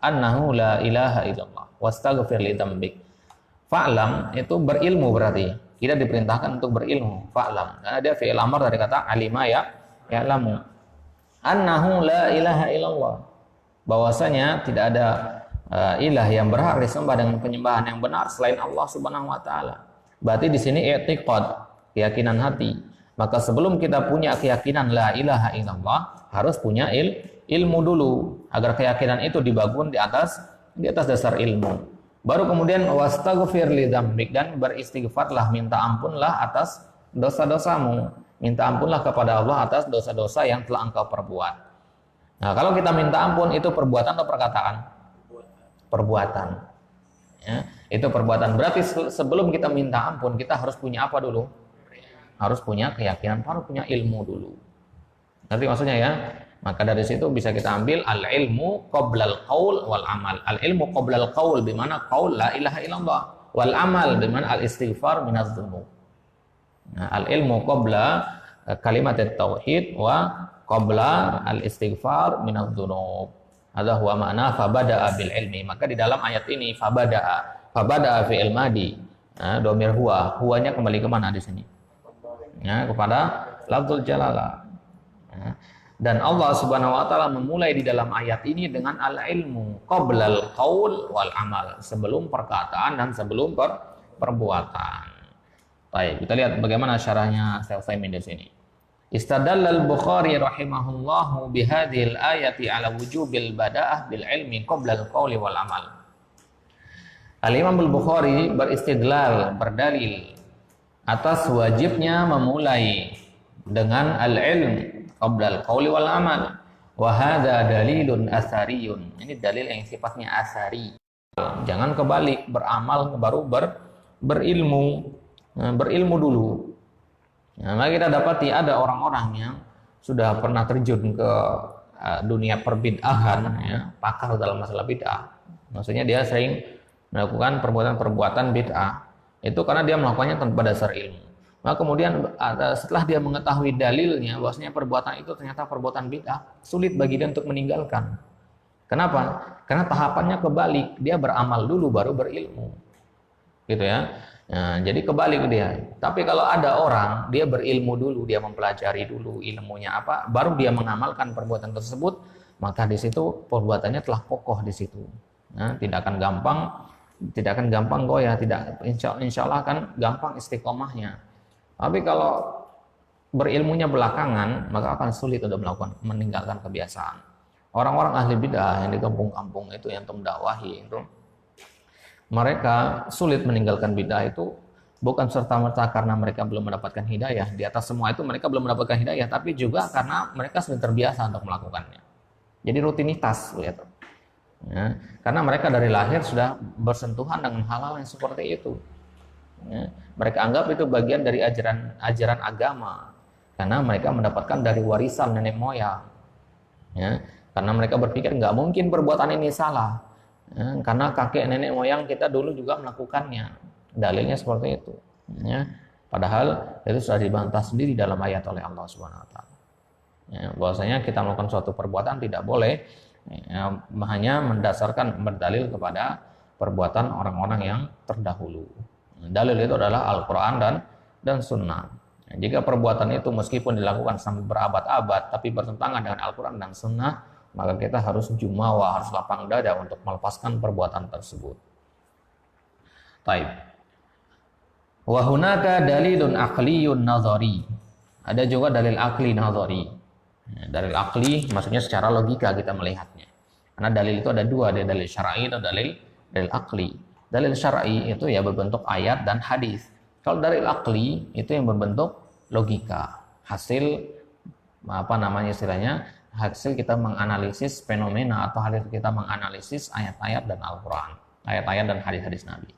annahu la ilaha illallah wastaghfir li dzambik. Fa'lam itu berilmu, berarti kita diperintahkan untuk berilmu. Fa'lam karena dia fi'il amr dari kata alima ya'lamu. Annahu la ilaha illallah, bahwasanya tidak ada ilah yang berhak disembah dengan penyembahan yang benar selain Allah Subhanahu wa taala. Berarti di sini i'tiqad, keyakinan hati. Maka sebelum kita punya keyakinan la ilaha illallah, harus punya ilmu dulu, agar keyakinan itu dibangun di atas dasar ilmu. Baru kemudian wastaghfir li dzambik, dan beristighfarlah, minta ampunlah atas dosa-dosamu. Minta ampunlah kepada Allah atas dosa-dosa yang telah engkau perbuat. Nah, kalau kita minta ampun itu perbuatan atau perkataan? Perbuatan. Ya, itu perbuatan. Berarti sebelum kita minta ampun, kita harus punya apa dulu? Harus punya keyakinan, harus punya ilmu dulu. Nanti maksudnya ya. Maka dari situ bisa kita ambil al-ilmu qoblal qaul wal amal. Al-ilmu qoblal qaul bimana qaul la ilaha illallah, wal amal bimana al-istighfar minadz dzunub. Nah, al-ilmu qabla kalimat tauhid wa qabla al-istighfar minadz dzunub. Hadza huwa ma'na fabada'a bil ilmi. Maka di dalam ayat ini fabada'a fi'il madi. Nah, dhamir huwanya kembali ke mana di sini? Ya, kepada lafzul jalalah. Ya. Dan Allah Subhanahu wa taala memulai di dalam ayat ini dengan al-ilmu qablal qaul wal amal, sebelum perkataan dan sebelum perbuatan. Baik, kita lihat bagaimana syarahnya Syekh Utsaimin di sini. Istadalla al-Bukhari rahimahullahu bihadhil ayati ala wujubil bada'ah bil ilmi qablal qauli wal amal. Al-Imam Al-Bukhari beristidlal, berdalil atas wajibnya memulai dengan al-ilm qablal qauli wal amal. Wa hadza dalilun asariyun. Ini dalil yang sifatnya asari. Jangan kebalik, beramal baru berilmu. Berilmu dulu. Nah, maka kita dapati ada orang-orang yang sudah pernah terjun ke dunia perbid'ahan, ya, pakar dalam masalah bid'ah. Maksudnya dia sering melakukan perbuatan-perbuatan bid'ah. Itu karena dia melakukannya tanpa dasar ilmu. Maka kemudian setelah dia mengetahui dalilnya bahwasanya perbuatan itu ternyata perbuatan bid'ah, sulit bagi dia untuk meninggalkan. Kenapa? Karena tahapannya kebalik, dia beramal dulu baru berilmu. Gitu ya. Nah, jadi kebalik dia. Tapi kalau ada orang dia berilmu dulu, dia mempelajari dulu ilmunya apa, baru dia mengamalkan perbuatan tersebut, maka di situ perbuatannya telah kokoh di situ. Nah, tidak akan gampang goyah, tidak, insya Allah akan gampang istiqomahnya. Tapi kalau berilmunya belakangan, maka akan sulit untuk meninggalkan kebiasaan. Orang-orang ahli bidah yang di kampung-kampung itu yang antum dakwahi itu, mereka sulit meninggalkan bidah itu bukan serta-merta karena mereka belum mendapatkan hidayah. Di atas semua itu mereka belum mendapatkan hidayah, tapi juga karena mereka sudah terbiasa untuk melakukannya. Jadi rutinitas gitu. Ya, karena mereka dari lahir sudah bersentuhan dengan hal-hal yang seperti itu. Ya, mereka anggap itu bagian dari ajaran agama karena mereka mendapatkan dari warisan nenek moyang. Ya, karena mereka berpikir nggak mungkin perbuatan ini salah. Ya, karena kakek nenek moyang kita dulu juga melakukannya. Dalilnya seperti itu. Ya, padahal itu sudah dibantah sendiri dalam ayat oleh Allah Subhanahu Wa Taala. Ya, bahwasanya kita melakukan suatu perbuatan tidak boleh ya, hanya mendasarkan berdalil kepada perbuatan orang-orang yang terdahulu. Dalil itu adalah Al-Quran dan Sunnah. Jika perbuatan itu meskipun dilakukan sampai berabad-abad tapi bertentangan dengan Al-Quran dan Sunnah, maka kita harus jumawa, harus lapang dada untuk melepaskan perbuatan tersebut. Taib. Wa hunaka dalilun aqliyun nazari. Ada juga dalil akli nazari. Dalil akli maksudnya secara logika kita melihatnya. Karena dalil itu ada dua, ada dalil syar'i dan dalil akli. Dalil syar'i itu ya berbentuk ayat dan hadis. Kalau dalil akli itu yang berbentuk logika, hasil istilahnya, hasil kita menganalisis fenomena atau hasil kita menganalisis ayat-ayat dan Al-Quran, ayat-ayat dan hadis-hadis Nabi.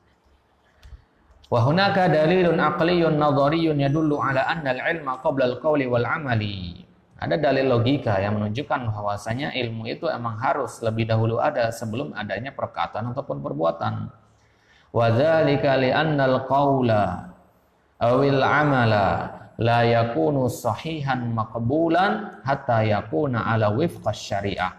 Wa hunaka dalilun aqliyun nadhariyun yadullu ala anna al-ilma qabla al-qawli wal amali. Ada dalil logika yang menunjukkan bahwasanya ilmu itu emang harus lebih dahulu ada sebelum adanya perkataan ataupun perbuatan. Wa dzalika li anna al-qawla awil amala la yakunu sahihan maqbulan hatta yakuna ala wifqa syariah.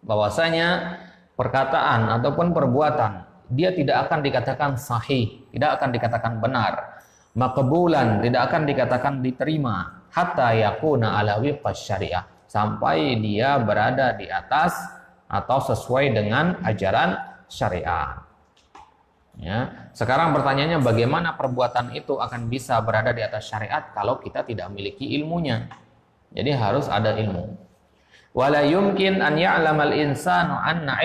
Bahwasanya perkataan ataupun perbuatan dia tidak akan dikatakan sahih, tidak akan dikatakan benar, maqbulan tidak akan dikatakan diterima, hatta yakuna ala wifqa syariah, sampai dia berada di atas atau sesuai dengan ajaran syariat. Ya, sekarang pertanyaannya bagaimana perbuatan itu akan bisa berada di atas syariat kalau kita tidak memiliki ilmunya? Jadi harus ada ilmu. Wala yumkin an ya'lamal insanu anna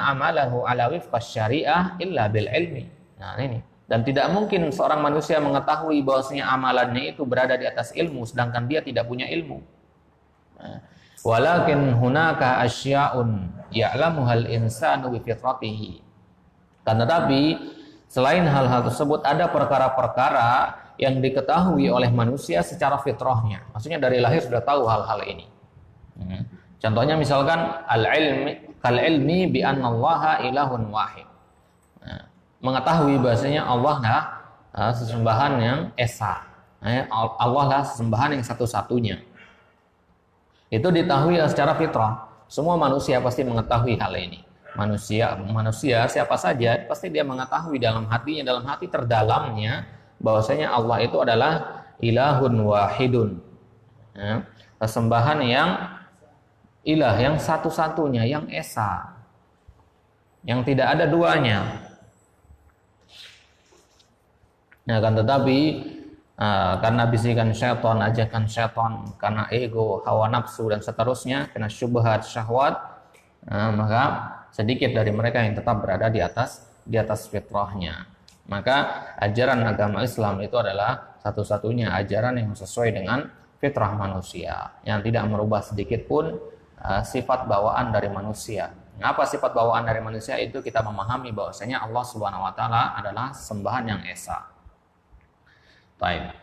amalahu ala wifqa syariah illa bil ilmi. Nah, ini. Dan tidak mungkin seorang manusia mengetahui bahwasanya amalannya itu berada di atas ilmu sedangkan dia tidak punya ilmu. Walakin hunaka asya'un ya'lamuhal insanu bi fitratihi. Tetapi selain hal-hal tersebut ada perkara-perkara yang diketahui oleh manusia secara fitrahnya. Maksudnya dari lahir sudah tahu hal-hal ini. Contohnya misalkan kal-ilmi bi annallaha ilahun wahid. Mengetahui bahasanya Allah lah sesembahan yang esa. Allah lah sesembahan yang satu-satunya. Itu diketahui secara fitrah. Semua manusia pasti mengetahui hal ini. Manusia siapa saja pasti dia mengetahui dalam hati terdalamnya bahwasanya Allah itu adalah ilahun wahidun, ya, sesembahan yang ilah, yang satu-satunya, yang esa, yang tidak ada duanya. Nah, kan tetapi karena bisikan syaitan, ajakan syaitan, karena ego, hawa nafsu dan seterusnya, karena syubhat, syahwat, maka sedikit dari mereka yang tetap berada di atas fitrahnya. Maka ajaran agama Islam itu adalah satu-satunya ajaran yang sesuai dengan fitrah manusia, yang tidak merubah sedikit pun sifat bawaan dari manusia. Apa sifat bawaan dari manusia itu? Kita memahami bahwasanya Allah Subhanahu wa taala adalah sembahan yang esa. Baik.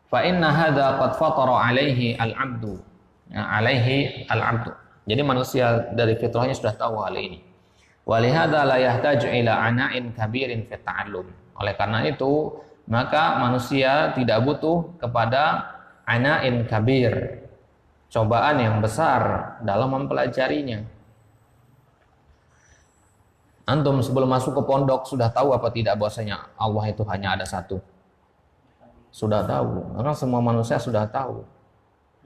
Fa inna hadza qad fatara alaihi al-'abdu. Jadi manusia dari fitrahnya sudah tahu hal ini. Walihada la yahtaju ila ana'in kabirin fi ta'allum. Oleh karena itu, maka manusia tidak butuh kepada ana'in kabir, cobaan yang besar dalam mempelajarinya. Antum sebelum masuk ke pondok sudah tahu apa tidak bahwasanya Allah itu hanya ada satu? Sudah tahu. Karena semua manusia sudah tahu.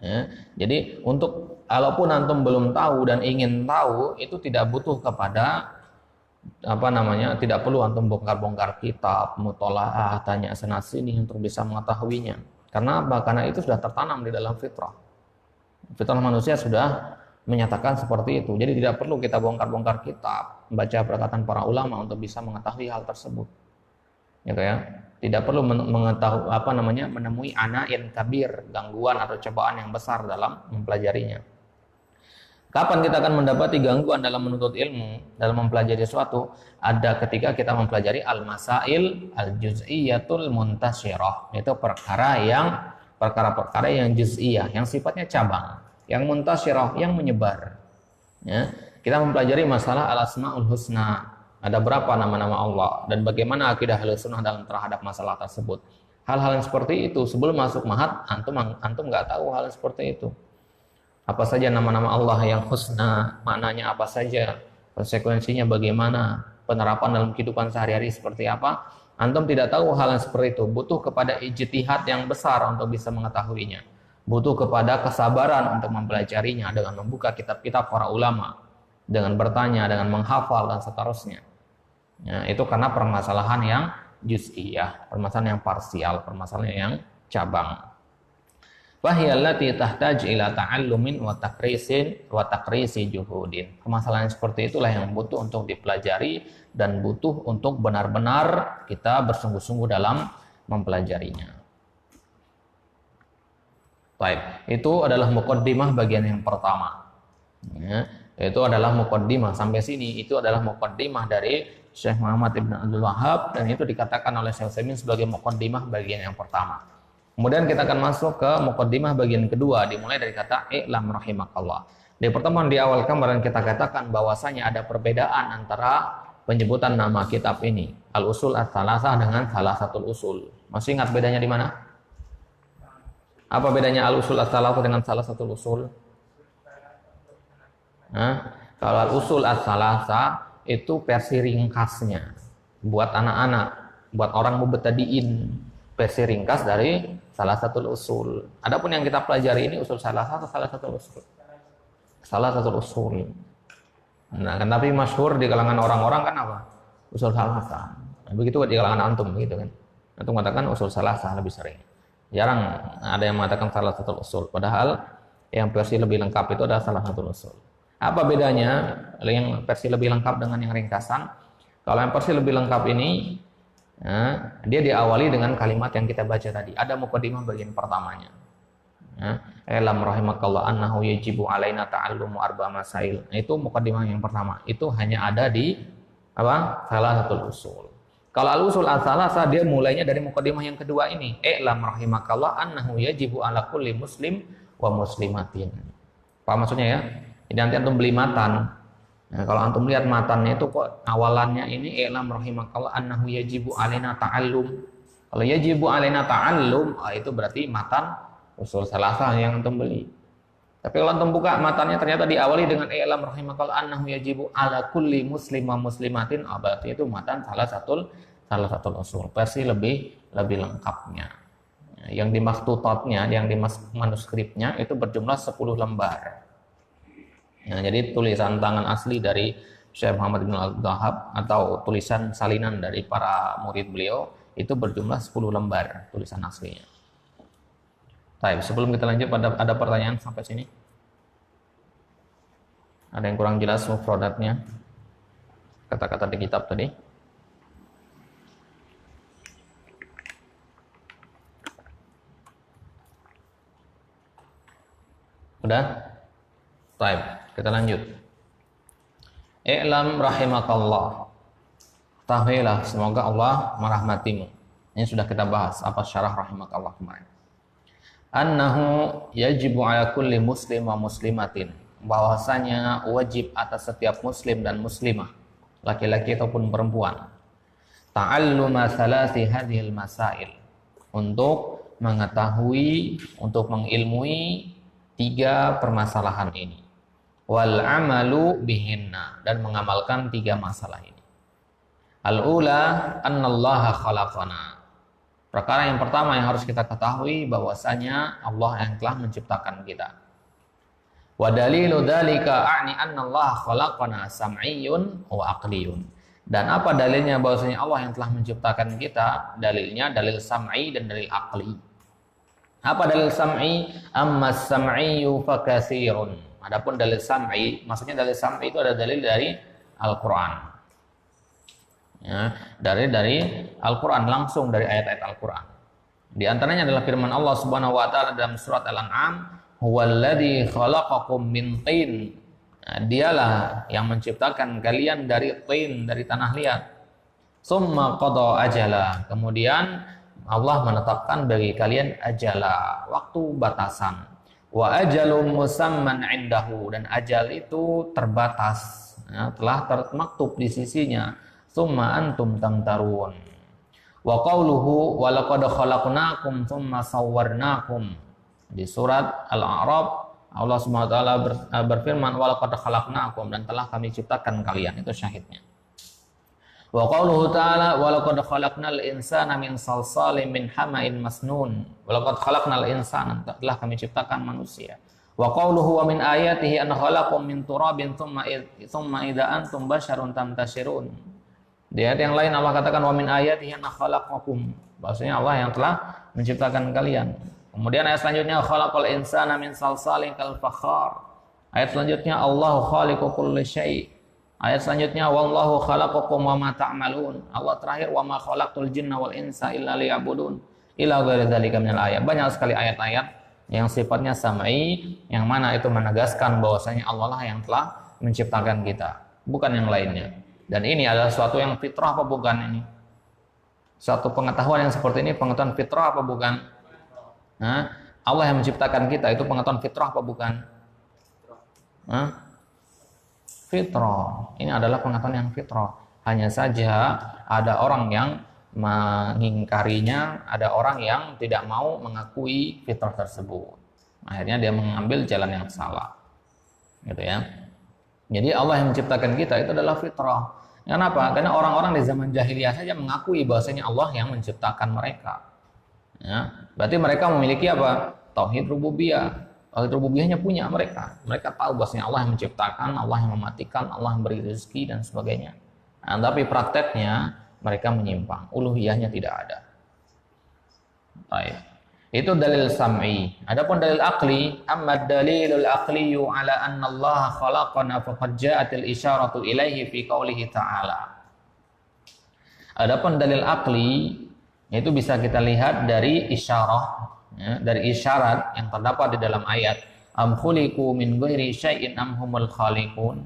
Ya, jadi walaupun antum belum tahu dan ingin tahu, itu tidak butuh kepada tidak perlu antum bongkar-bongkar kitab, mutolaah, tanya sana sini untuk bisa mengetahuinya. Karena apa? Karena itu sudah tertanam di dalam fitrah. Fitrah manusia sudah menyatakan seperti itu. Jadi tidak perlu kita bongkar-bongkar kitab, baca perkataan para ulama untuk bisa mengetahui hal tersebut. Gitu ya. Tidak perlu mengetahui menemui anain kabir, gangguan atau cobaan yang besar dalam mempelajarinya. Kapan kita akan mendapati gangguan dalam menuntut ilmu, dalam mempelajari sesuatu? Ada ketika kita mempelajari al-masail al-juz'iyatul muntasyirah. Itu perkara-perkara yang juz'iyah, yang sifatnya cabang, yang muntasyirah, yang menyebar. Ya. Kita mempelajari masalah al-asma'ul husna. Ada berapa nama-nama Allah dan bagaimana akidah Ahlussunnah dalam terhadap masalah tersebut. Hal-hal yang seperti itu sebelum masuk mahat antum nggak tahu hal seperti itu. Apa saja nama-nama Allah yang husna, maknanya apa saja, konsekuensinya bagaimana, penerapan dalam kehidupan sehari-hari seperti apa, antum tidak tahu hal yang seperti itu. Butuh kepada ijtihad yang besar untuk bisa mengetahuinya. Butuh kepada kesabaran untuk mempelajarinya dengan membuka kitab-kitab para ulama, dengan bertanya, dengan menghafal dan seterusnya. Ya, itu karena permasalahan yang juz'iyah, permasalahan yang parsial, permasalahan yang cabang. Wahiyallati tahtaj ila ta'allumin wa takrisi juhudin. Permasalahan seperti itulah yang butuh untuk dipelajari dan butuh untuk benar-benar kita bersungguh-sungguh dalam mempelajarinya. Baik, itu adalah muqaddimah bagian yang pertama. Ya, itu adalah muqaddimah. Sampai sini itu adalah muqaddimah dari Syekh Muhammad Ibn Abdul Wahhab dan itu dikatakan oleh Syekh Utsaimin sebagai muqaddimah bagian yang pertama. Kemudian kita akan masuk ke muqaddimah bagian kedua, dimulai dari kata i'lam rahimakallah. Di pertemuan di awal kemarin kita katakan bahwasanya ada perbedaan antara penyebutan nama kitab ini, Al-Usul Ats-Tsalatsah dengan Thalatsatul Usul. Masih ingat bedanya di mana? Apa bedanya Al-Usul Ats-Tsalatsah dengan Thalatsatul Usul? Kalau Al-Usul Ats-Tsalatsah itu versi ringkasnya buat anak-anak, buat orang mubtadiin, versi ringkas dari Thalatsatul Usul. Adapun yang kita pelajari ini usul salasah atau Thalatsatul Usul? Thalatsatul Usul. Nah, kan tapi masyhur di kalangan orang-orang kan apa? Usul salasah. Nah, begitu di kalangan antum gitu kan. Antum mengatakan usul salasah lebih sering. Jarang ada yang mengatakan Thalatsatul Usul. Padahal yang versi lebih lengkap itu adalah Thalatsatul Usul. Apa bedanya yang versi lebih lengkap dengan yang ringkasan? Kalau yang versi lebih lengkap ini dia diawali dengan kalimat yang kita baca tadi. Ada muqaddimah bagian pertamanya. I'lam rahimakallah annahu yajibu alaina ta'allumu arba masail. Itu muqaddimah yang pertama. Itu hanya ada di Thalatsatul Usul. Kalau Al-Usul Ats-Tsalatsah dia mulainya dari muqaddimah yang kedua ini. I'lam rahimakallah annahu yajibu ala kulli muslim wa muslimatin. Apa maksudnya ya? Ini nanti antum beli matan. Nah, kalau antum lihat matannya itu kok awalannya ini i'lam rahimakallah annahu yajibu alaina ta'allum. Kalau yajibu alaina ta'allum, itu berarti matan usul salasah yang antum beli. Tapi kalau antum buka matannya ternyata diawali dengan i'lam rahimakallah annahu yajibu ala kulli muslim wa muslimatin, berarti itu matan Thalatsatul Usul, versi lebih lengkapnya. Yang di maktutatnya, yang di manuskripnya itu berjumlah 10 lembar. Nah, jadi tulisan tangan asli dari Syekh Muhammad bin Abdul Wahhab atau tulisan salinan dari para murid beliau itu berjumlah 10 lembar tulisan aslinya. Baik, sebelum kita lanjut ada pertanyaan sampai sini? Ada yang kurang jelas mufradatnya? Kata-kata di kitab tadi? Udah? Baik, kita lanjut. I'lam rahimakallah. Ketahuilah, semoga Allah merahmatimu. Ini sudah kita bahas apa syarah rahimakallah kemarin. Annahu yajibu ala kulli muslim wa muslimatin. Bahwasanya wajib atas setiap muslim dan muslimah, laki-laki ataupun perempuan, ta'alluma salasi hadhil masail, untuk mengetahui, untuk mengilmui 3 permasalahan ini. Wal amalu bihinna, dan mengamalkan 3 masalah ini. Al-ula annallaha khalaqana. Perkara yang pertama yang harus kita ketahui bahwasanya Allah yang telah menciptakan kita. Wa dalilu dzalika a'ni annallaha khalaqana sam'iyyun wa aqliyun. Dan apa dalilnya bahwasanya Allah yang telah menciptakan kita? Dalilnya dalil sam'i dan dalil aqli. Apa dalil sam'i? Amma sam'iyyu fakatsirun. Adapun dalil sam'i, maksudnya dalil sam'i itu ada dalil dari Al-Quran. Ya, dari Al-Quran, langsung dari ayat-ayat Al-Quran. Di antaranya adalah firman Allah Subhanahu wa taala dalam surat Al-An'am, "Huwallazi khalaqakum min tin." Nah, dialah yang menciptakan kalian dari tin, dari tanah liat. Summa qada ajala. Kemudian Allah menetapkan bagi kalian ajala, waktu batasan. Wa ajalum musamman indahu, dan ajal itu terbatas, ya, telah termaktub di sisinya. Summa antum tamtarun. Wa qauluhu wa laqad khalaqnakum tsumma sawwarnakum. Di surat Al-A'raf Allah Subhanahu wa taala berfirman wa laqad khalaqnakum, dan telah kami ciptakan kalian, itu syahidnya. Wa qauluhu ta'ala wa laqad khalaqnal insana min salsalin min hama'in masnun. Wa laqad khalaqnal insana, telah kami ciptakan manusia. Wa qauluhu wa min ayatihi an khalaqakum min turabin tsumma idza antum basyarun tamtashirun. Di ayat yang lain Allah katakan wa min ayatihi an khalaqakum, bahwasanya Allah yang telah menciptakan kalian. Kemudian ayat selanjutnya khalaqal insana min salsalin kal fakhar. Ayat selanjutnya Allahu khaliqu kulli syai'. Ayat selanjutnya wallahu khalaqakum wa ma ta'malun. Allah terakhir wa ma khalaqtul jinna wal insa illa liya'budun. Ila ghairi dzalika minal ayat. Banyak sekali ayat-ayat yang sifatnya sam'i, yang mana itu menegaskan bahwasanya Allah lah yang telah menciptakan kita, bukan yang lainnya. Dan ini adalah suatu yang fitrah apa bukan ini? Suatu pengetahuan yang seperti ini pengetahuan fitrah apa bukan? Nah, Allah yang menciptakan kita itu pengetahuan fitrah apa bukan? Fitrah. Ini adalah pengetahuan yang fitrah. Hanya saja ada orang yang mengingkarinya, ada orang yang tidak mau mengakui fitrah tersebut. Akhirnya dia mengambil jalan yang salah. Gitu ya. Jadi Allah yang menciptakan kita itu adalah fitrah. Kenapa? Karena orang-orang di zaman jahiliyah saja mengakui bahwasanya Allah yang menciptakan mereka. Ya, berarti mereka memiliki apa? Tauhid rububiyah. Tauhid rububiyahnya punya mereka. Mereka tahu bahwasanya Allah yang menciptakan, Allah yang mematikan, Allah yang beri rezeki dan sebagainya. Nah, tapi prakteknya mereka menyimpang. Uluhiyahnya tidak ada. Baik. Itu dalil sam'i. Adapun dalil aqli, amma dalilul aqliyu ala anna Allah khalaqana faqad ja'atil isyaratu ilaihi fi qaulihi ta'ala. Adapun dalil aqli itu bisa kita lihat dari isyarah, ya, dari isyarat yang terdapat di dalam ayat am khuliqu min ghairi syai'in am humul khaliqun.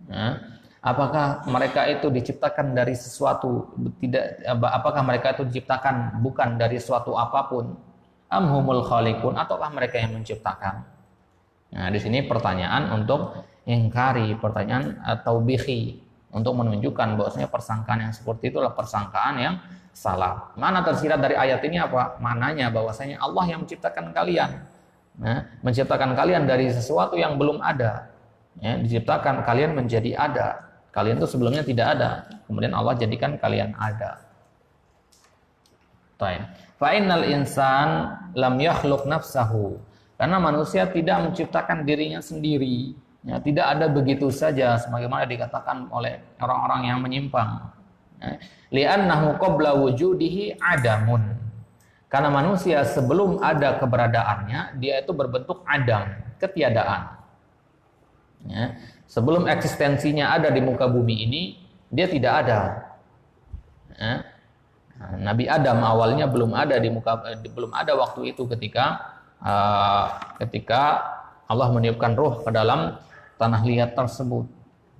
Ya, apakah mereka itu diciptakan dari sesuatu, tidak, apakah mereka itu diciptakan bukan dari suatu apapun, am humul khaliqun, ataukah mereka yang menciptakan? Nah, di sini pertanyaan untuk ingkari, pertanyaan atau bihi, untuk menunjukkan bahwasanya persangkaan yang seperti itulah persangkaan yang salah. Mana tersirat dari ayat ini apa? Mananya bahwasanya Allah yang menciptakan kalian. Nah, menciptakan kalian dari sesuatu yang belum ada. Ya, diciptakan kalian menjadi ada. Kalian itu sebelumnya tidak ada. Kemudian Allah jadikan kalian ada. Fa innal insan lam yakhluq nafsahu. Karena manusia tidak menciptakan dirinya sendiri. Ya, tidak ada begitu saja sebagaimana dikatakan oleh orang-orang yang menyimpang. Li'annahu qabla wujudihi adamun. Karena manusia sebelum ada keberadaannya, dia itu berbentuk adam, ketiadaan. Ya, sebelum eksistensinya ada di muka bumi ini, dia tidak ada. Ya, Nabi Adam awalnya belum ada belum ada waktu itu ketika Allah meniupkan ruh ke dalam tanah liat tersebut.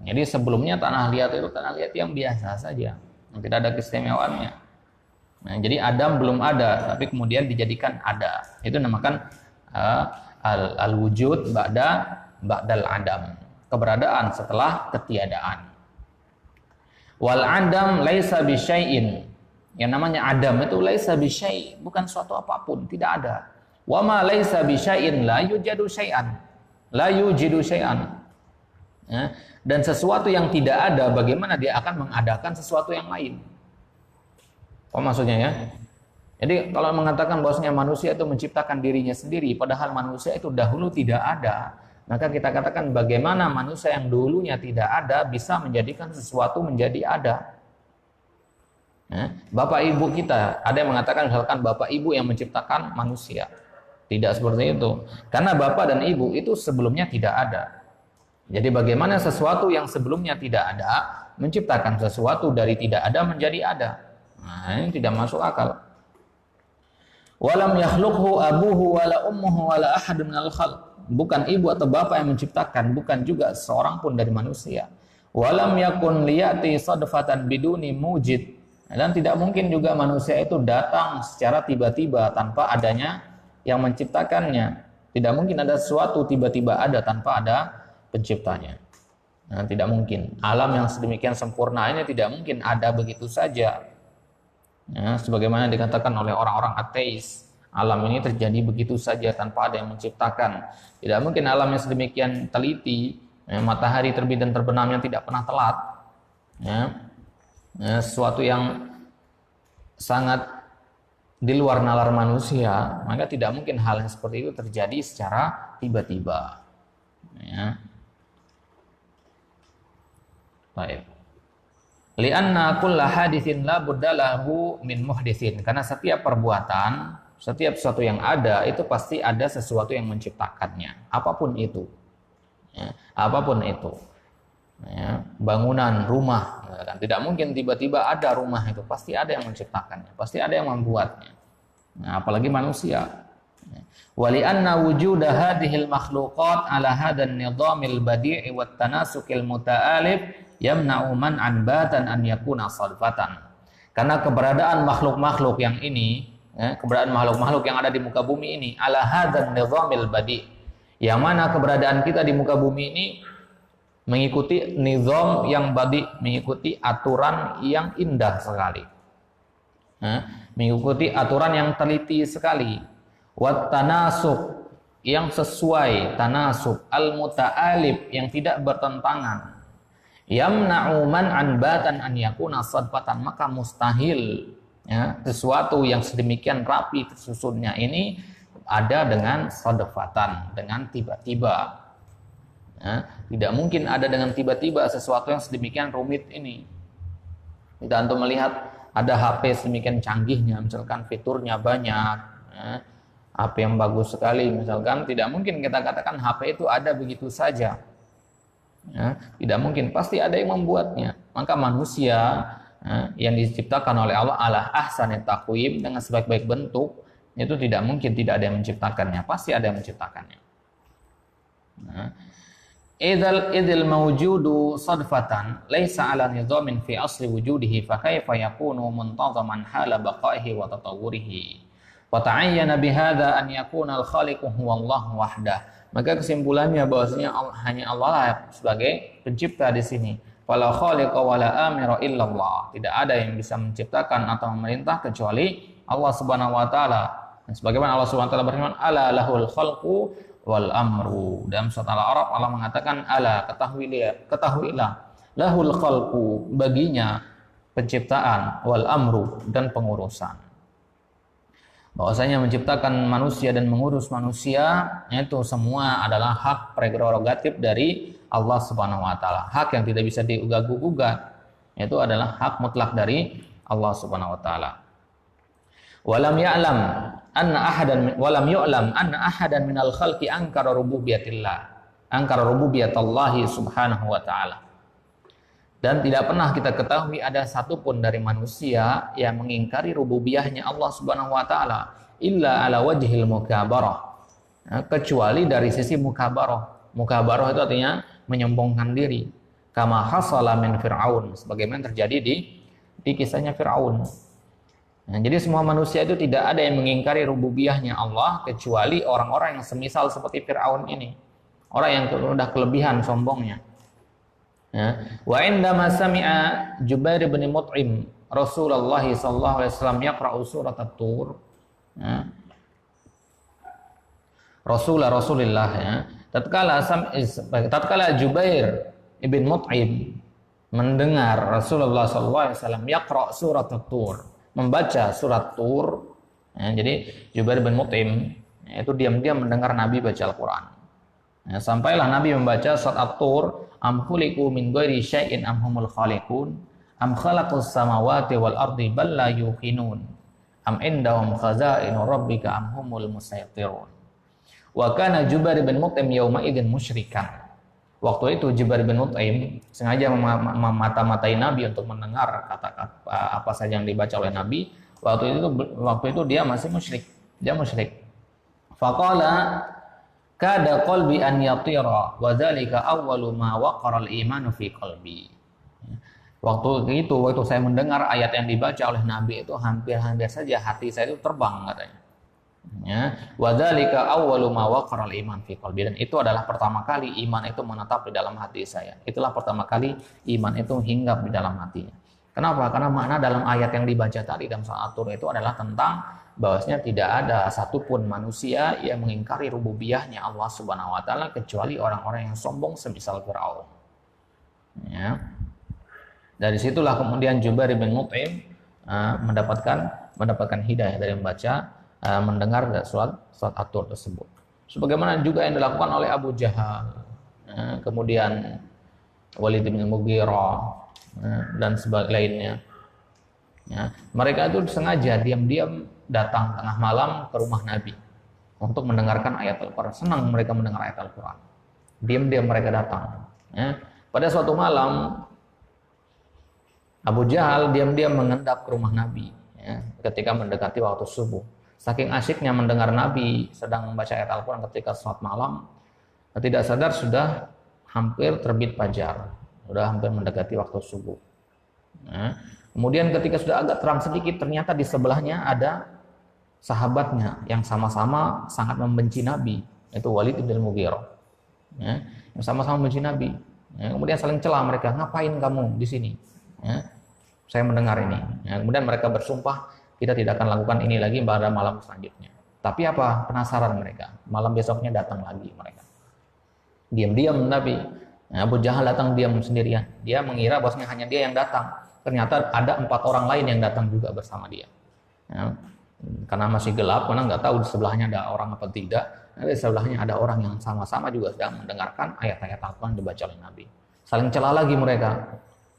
Jadi sebelumnya tanah liat itu tanah liat yang biasa saja, yang tidak ada keistimewaannya. Nah, jadi Adam belum ada, tapi kemudian dijadikan ada. Itu namakan al-wujud ba'dal adam, keberadaan setelah ketiadaan. Wal adam laisa bisyai'in. Yang namanya Adam itu laisa bisyai', bukan suatu apapun, tidak ada. Wa ma laisa bisyai'in la yujadu syai'an. La yujidu syai'an. Ya, dan sesuatu yang tidak ada, bagaimana dia akan mengadakan sesuatu yang lain? Apa maksudnya ya? Jadi kalau mengatakan bahwasanya manusia itu menciptakan dirinya sendiri, padahal manusia itu dahulu tidak ada, maka kita katakan bagaimana manusia yang dulunya tidak ada bisa menjadikan sesuatu menjadi ada. Ya, bapak ibu kita, ada yang mengatakan misalkan bapak ibu yang menciptakan manusia. Tidak seperti itu. Karena bapak dan ibu itu sebelumnya tidak ada. Jadi bagaimana sesuatu yang sebelumnya tidak ada menciptakan sesuatu dari tidak ada menjadi ada? Nah, ini tidak masuk akal. Walam yakhluqhu abuhu wala ummuhu wala ahadun minal khalq. Bukan ibu atau bapak yang menciptakan, bukan juga seorang pun dari manusia. Walam yakun liyati sadfatan biduni mujid. Dan tidak mungkin juga manusia itu datang secara tiba-tiba tanpa adanya yang menciptakannya. Tidak mungkin ada sesuatu tiba-tiba ada tanpa ada penciptanya. Nah, tidak mungkin. Alam yang sedemikian sempurna ini tidak mungkin ada begitu saja. Ya, sebagaimana dikatakan oleh orang-orang ateis, alam ini terjadi begitu saja tanpa ada yang menciptakan. Tidak mungkin alam yang sedemikian teliti, ya, matahari terbit dan terbenamnya tidak pernah telat. Sesuatu yang sangat di luar nalar manusia, maka tidak mungkin hal yang seperti itu terjadi secara tiba-tiba. Ya. Baik. Lianna kulla haditsin la budda lahu min muhditsin. Karena setiap perbuatan, setiap sesuatu yang ada itu pasti ada sesuatu yang menciptakannya, apapun itu. Ya, apapun itu. Ya, bangunan, rumah, kan tidak mungkin tiba-tiba ada rumah itu, pasti ada yang menciptakannya, pasti ada yang membuatnya. Nah, apalagi manusia. Wali anna wujuda hadhil makhluqat ala hadan nidhamil badi'i wat tanasukil muta'alib yamna'u man an batan an yakuna sadfatan. Karena keberadaan makhluk-makhluk yang ini, keberadaan makhluk-makhluk yang ada di muka bumi ini ala hadan nidhamil badi', yang mana keberadaan kita di muka bumi ini mengikuti nizam yang badi, mengikuti aturan yang indah sekali, mengikuti aturan yang teliti sekali, wat tanasuk yang sesuai, tanasuk al muta'alib yang tidak bertentangan, yamna'u man anbatan an yakuna sadfatan, maka mustahil ya, sesuatu yang sedemikian rapi tersusunnya ini ada dengan sadfatan, dengan tiba-tiba. Ya, tidak mungkin ada dengan tiba-tiba sesuatu yang sedemikian rumit ini. Kita antum melihat ada HP sedemikian canggihnya, misalkan fiturnya banyak, ya, HP yang bagus sekali, misalkan tidak mungkin kita katakan HP itu ada begitu saja. Ya, tidak mungkin, pasti ada yang membuatnya. Maka manusia yang diciptakan oleh Allah ala ahsanit taqwim, dengan sebaik-baik bentuk, itu tidak mungkin tidak ada yang menciptakannya, pasti ada yang menciptakannya. Nah, idil mawjudu sadfatan laisa ala nidhamin fi asli wujudihi fa kaifa yakunu muntazaman hala baqaihi wa tatawwurihi wa ta'ayyana bihadza an yakuna al-khaliqu huwa Allah wahdah. Maka kesimpulannya bahwasanya hanya Allah lah sebagai pencipta di sini. Fala khaliqa wala amira illallah. Tidak ada yang bisa menciptakan atau memerintah kecuali Allah Subhanahu wa taala. Dan sebagaimana Allah Subhanahu wa taala berfirman, ala lahul khalqu wal amru. Dalam surat Al-A'raf Allah mengatakan, ala, ketahuilah, lahul khalqu, baginya penciptaan, wal amru, dan pengurusan. Bahwasanya menciptakan manusia dan mengurus manusia itu semua adalah hak prerogatif dari Allah Subhanahu wa taala. Hak yang tidak bisa digugat, itu adalah hak mutlak dari Allah Subhanahu wa taala. Walam yu'lam anna ahadan minal khalqi ankara rububiyatallahi subhanahu wa ta'ala. Dan tidak pernah kita ketahui ada satupun dari manusia yang mengingkari rububiyahnya Allah Subhanahu wa taala illa ala wajhil mukabarah, kecuali dari sisi mukabarah. Mukabarah itu artinya menyombongkan diri, kama hasala min Fir'aun, sebagaimana terjadi di kisahnya Fir'aun. Nah, jadi semua manusia itu tidak ada yang mengingkari rububiyahnya Allah kecuali orang-orang yang semisal seperti Fir'aun ini, orang yang sudah kelebihan sombongnya. Ya. Wa indama sami'a Jubair bin Mut'im Rasulullah sallallahu alaihi wasallam yaqra'u surat At-Tur. Ya. Rasulullah ya. Tatkala Jubair ibn Mut'im mendengar Rasulullah sallallahu alaihi wasallam yaqra' surat At-Tur, membaca surat Tur, ya, jadi Jubair bin Mut'im itu diam-diam mendengar Nabi baca Al-Quran. Ya, sampailah Nabi membaca surat At-Tur, am khuliqu min ghairi syai'in am humul khaliqun am khalaqus samawati wal ardi bal la yuqinun am indahum khazainu rabbika am humul musaytirun. Wa kana Jubair bin Mut'im yauma idzin musyrikan. Waktu itu Jubair bin Mut'im sengaja memata-matai Nabi untuk mendengar kata-kata apa saja yang dibaca oleh Nabi. Waktu itu dia masih musyrik. Dia musyrik. Faqala kada qalbi an yatira wa dzalika awwalu ma waqara al-imanu fi qalbi. Waktu saya mendengar ayat yang dibaca oleh Nabi itu hampir-hampir saja hati saya itu terbang katanya. Ya, wa dzalika awwalu ma waqara al-iman fi qalbi, dan itu adalah pertama kali iman itu menetap di dalam hati saya. Itulah pertama kali iman itu hinggap di dalam hatinya. Kenapa? Karena makna dalam ayat yang dibaca tadi dalam surah At-Tur itu adalah tentang bahwasanya tidak ada satupun manusia yang mengingkari rububiyahnya Allah Subhanahu wa taala kecuali orang-orang yang sombong semisal Firaun. Ya. Dari situlah kemudian Jubair bin Mut'im mendapatkan hidayah dari mendengar surat At-Tur tersebut. Sebagaimana juga yang dilakukan oleh Abu Jahal, kemudian Walid bin Mughirah, dan lainnya. Ya, mereka itu sengaja diam-diam datang tengah malam ke rumah Nabi untuk mendengarkan ayat Al-Quran. Senang mereka mendengar ayat Al-Quran. Diam-diam mereka datang. Ya. Pada suatu malam Abu Jahal diam-diam mengendap ke rumah Nabi, ya, ketika mendekati waktu subuh. Saking asyiknya mendengar Nabi sedang membaca ayat Al-Quran ketika sholat malam, tidak sadar sudah hampir terbit fajar. Sudah hampir mendekati waktu subuh. Nah, kemudian ketika sudah agak terang sedikit, ternyata di sebelahnya ada sahabatnya yang sama-sama sangat membenci Nabi, yaitu Walid bin Mughirah. Ya, yang sama-sama membenci Nabi. Ya, kemudian saling celah mereka, ngapain kamu di sini? Ya, saya mendengar ini. Ya, kemudian mereka bersumpah, kita tidak akan lakukan ini lagi pada malam selanjutnya. Tapi apa? Penasaran mereka. Malam besoknya datang lagi mereka. Diam-diam Nabi. Abu Jahal datang diam sendirian. Dia mengira bahwasanya hanya dia yang datang. Ternyata ada 4 orang lain yang datang juga bersama dia. Ya, karena masih gelap, karena nggak tahu di sebelahnya ada orang apa tidak. Di sebelahnya ada orang yang sama-sama juga sedang mendengarkan ayat-ayat Al-Quran dibaca oleh Nabi. Saling celah lagi mereka.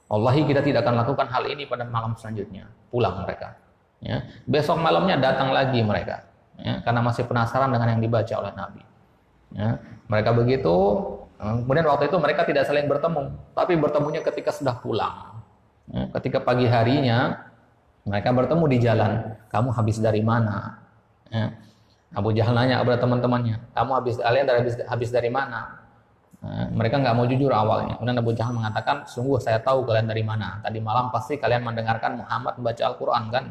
Wallahi kita tidak akan lakukan hal ini pada malam selanjutnya. Pulang mereka. Ya, besok malamnya datang lagi mereka. Ya, karena masih penasaran dengan yang dibaca oleh Nabi. Ya, mereka begitu. Kemudian waktu itu mereka tidak saling bertemu, tapi bertemunya ketika sudah pulang. Ya, ketika pagi harinya mereka bertemu di jalan. Kamu habis dari mana? Ya, Abu Jahal nanya kepada teman-temannya, kalian habis dari mana? Ya, mereka nggak mau jujur awalnya. Kemudian Abu Jahal mengatakan, sungguh saya tahu kalian dari mana. Tadi malam pasti kalian mendengarkan Muhammad membaca Al-Quran kan?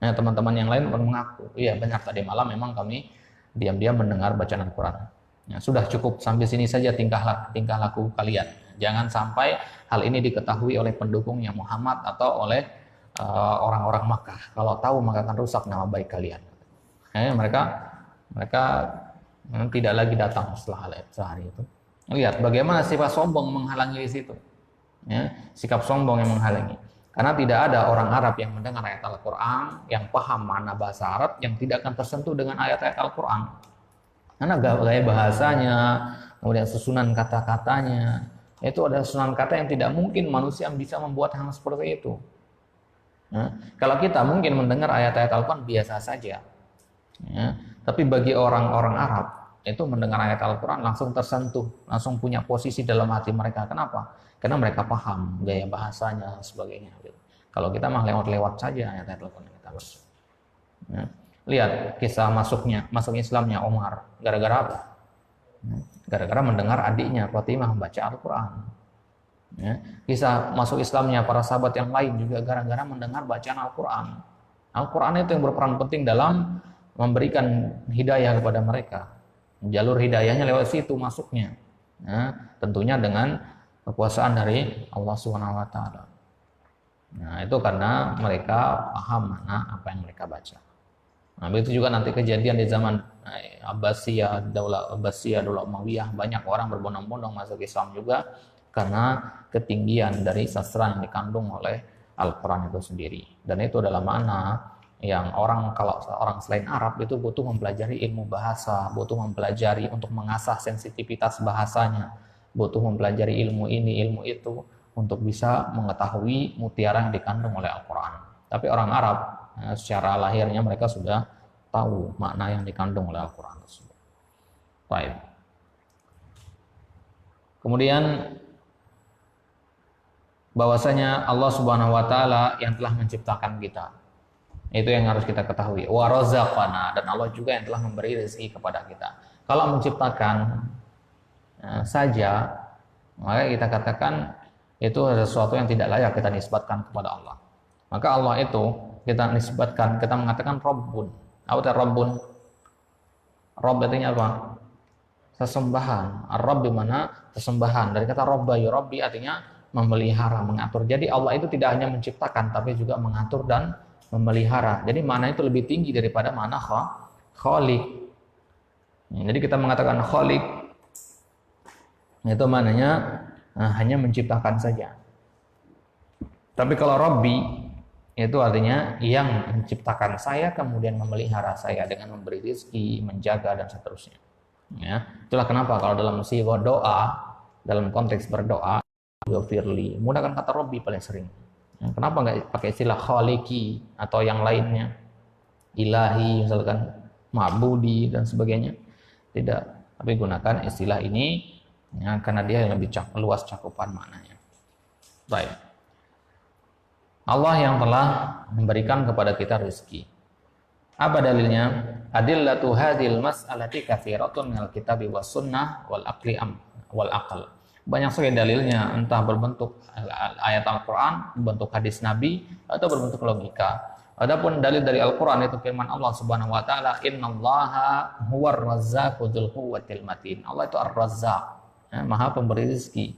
Nah, teman-teman yang lain mengaku, iya benar, tadi malam memang kami diam-diam mendengar bacaan Al-Quran. Ya, sudah cukup sampai sini saja tingkah laku kalian. Jangan sampai hal ini diketahui oleh pendukungnya Muhammad atau oleh orang-orang Makkah. Kalau tahu maka akan rusak nama baik kalian. Ya, mereka tidak lagi datang setelah hari itu. Lihat bagaimana sifat sombong menghalangi di situ. Ya, sikap sombong yang menghalangi. Karena tidak ada orang Arab yang mendengar ayat Al-Quran, yang paham makna bahasa Arab, yang tidak akan tersentuh dengan ayat-ayat Al-Quran. Karena gaya bahasanya, kemudian susunan kata-katanya, itu ada susunan kata yang tidak mungkin manusia bisa membuat hal seperti itu. Nah, kalau kita mungkin mendengar ayat-ayat Al-Quran biasa saja, ya, tapi bagi orang-orang Arab itu mendengar ayat Al-Quran langsung tersentuh, langsung punya posisi dalam hati mereka. Kenapa? Karena mereka paham gaya bahasanya dan sebagainya. Kalau kita mah lewat-lewat saja ayat-ayat Al-Quran kita baca. Ya. Lihat kisah masuk Islamnya Umar. Gara-gara apa? Gara-gara mendengar adiknya Fatimah membaca Al-Quran. Ya. Kisah masuk Islamnya para sahabat yang lain juga gara-gara mendengar bacaan Al-Quran. Al-Quran itu yang berperan penting dalam memberikan hidayah kepada mereka. Jalur hidayahnya lewat situ masuknya. Ya. Tentunya dengan kekuasaan dari Allah Subhanahu wa taala. Nah, itu karena mereka paham mana apa yang mereka baca. Nah, begitu juga nanti kejadian di zaman Abbasiyah, Daulah Umayyah, banyak orang berbondong-bondong masuk Islam juga karena ketinggian dari sastra yang dikandung oleh Al-Quran itu sendiri. Dan itu adalah makna yang kalau orang selain Arab itu butuh mempelajari ilmu bahasa, butuh mempelajari untuk mengasah sensitivitas bahasanya, butuh mempelajari ilmu ini, ilmu itu untuk bisa mengetahui mutiara yang dikandung oleh Al-Quran. Tapi orang Arab secara lahirnya mereka sudah tahu makna yang dikandung oleh Al-Quran tersebut. Baik. Kemudian bahwasanya Allah Subhanahu wa taala yang telah menciptakan kita. Itu yang harus kita ketahui. Wa razaqana, dan Allah juga yang telah memberi rezeki kepada kita. Kalau menciptakan saja, maka kita katakan itu sesuatu yang tidak layak kita nisbatkan kepada Allah. Maka Allah itu kita nisbatkan, kita mengatakan Rabbun. Apa itu Rabbun? Rabb artinya apa? Sesembahan. Ar-Rabb di mana? Sesembahan. Dari kata Rabba yurabbi artinya memelihara, mengatur. Jadi Allah itu tidak hanya menciptakan tapi juga mengatur dan memelihara. Jadi mana itu lebih tinggi daripada mana khaliq. Jadi kita mengatakan khaliq itu maknanya hanya menciptakan saja. Tapi kalau Rabbi itu artinya yang menciptakan saya kemudian memelihara saya dengan memberi rezeki, menjaga dan seterusnya. Ya, itulah kenapa kalau dalam sighah doa, dalam konteks berdoa, firli, menggunakan kata Rabbi paling sering. Ya, kenapa nggak pakai istilah khaliqi atau yang lainnya, ilahi misalkan, ma'budi dan sebagainya? Tidak, tapi gunakan istilah ini ya, karena dia yang lebih luas cakupan maknanya. Baik. Allah yang telah memberikan kepada kita rezeki. Apa dalilnya? Adillatu hadhil mas'alati katsiratun minal kitabi was sunnah wal aqli wal aql. Banyak sekali dalilnya, entah berbentuk ayat Al-Qur'an, berbentuk hadis Nabi atau berbentuk logika. Adapun dalil dari Al-Qur'an itu firman Allah Subhanahu wa taala, "Innallaha huwar razzaqu dzul quwwatil matin." Allah itu Ar-Razzaq, ya, Maha pemberi rezeki.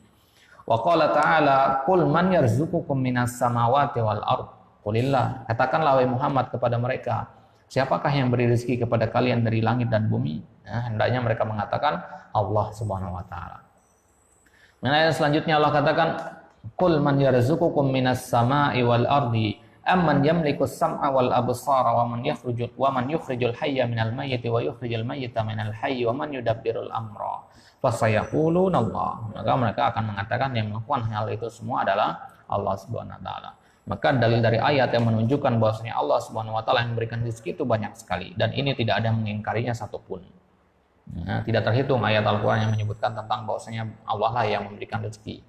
Wa qala ta'ala, "Qul man yarzuqukum minas samawati wal ard." Qulillah, katakanlah wahai Muhammad kepada mereka, siapakah yang beri rezeki kepada kalian dari langit dan bumi? Nah, hendaknya mereka mengatakan Allah Subhanahu wa taala. Ayat selanjutnya Allah katakan, "Qul man yarzuqukum minas sama'i wal ardi amman yamliku as-sam'a wal absara wa man yukhrijul hayya minal mayyiti wa yukhrijul mayyita minal hayyi wa man yudabbirul amra." Fasayaquluna Allah. Maka mereka akan mengatakan yang melakukan hal itu semua adalah Allah Subhanahu wa taala. Maka dalil dari ayat yang menunjukkan bahwasanya Allah Subhanahu wa taala yang memberikan rezeki itu banyak sekali dan ini tidak ada yang mengingkarinya satupun. Nah, tidak terhitung ayat Al-Qur'an yang menyebutkan tentang bahwasanya Allah lah yang memberikan rezeki.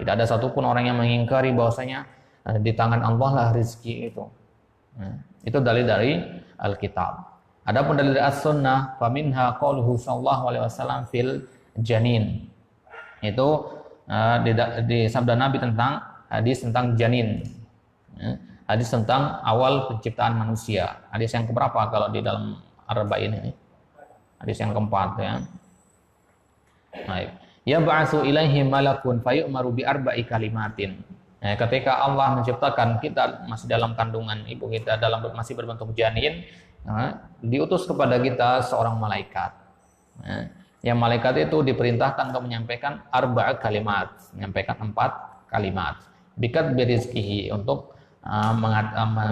Tidak ada satupun orang yang mengingkari bahwasanya di tangan Allah lah rezeki itu. Nah, itu dalil dari Alkitab. Adapun dalil dari As-Sunnah, faminha qauluhu sallallahu alaihi wasallam fil janin. Itu di sabda Nabi tentang hadis tentang janin. Hadis tentang awal penciptaan manusia. Hadis yang keberapa kalau di dalam Arba'in ini? Hadis yang keempat ya. Baik. Ya ba'atsu ilaihi malakun fayu'maru bi arba'i kalimatin. Nah, ketika Allah menciptakan kita masih dalam kandungan ibu kita masih berbentuk janin, diutus kepada kita seorang malaikat. Yang malaikat itu diperintahkan untuk menyampaikan arba'a kalimat, menyampaikan 4 kalimat. Bikat birizkihi, untuk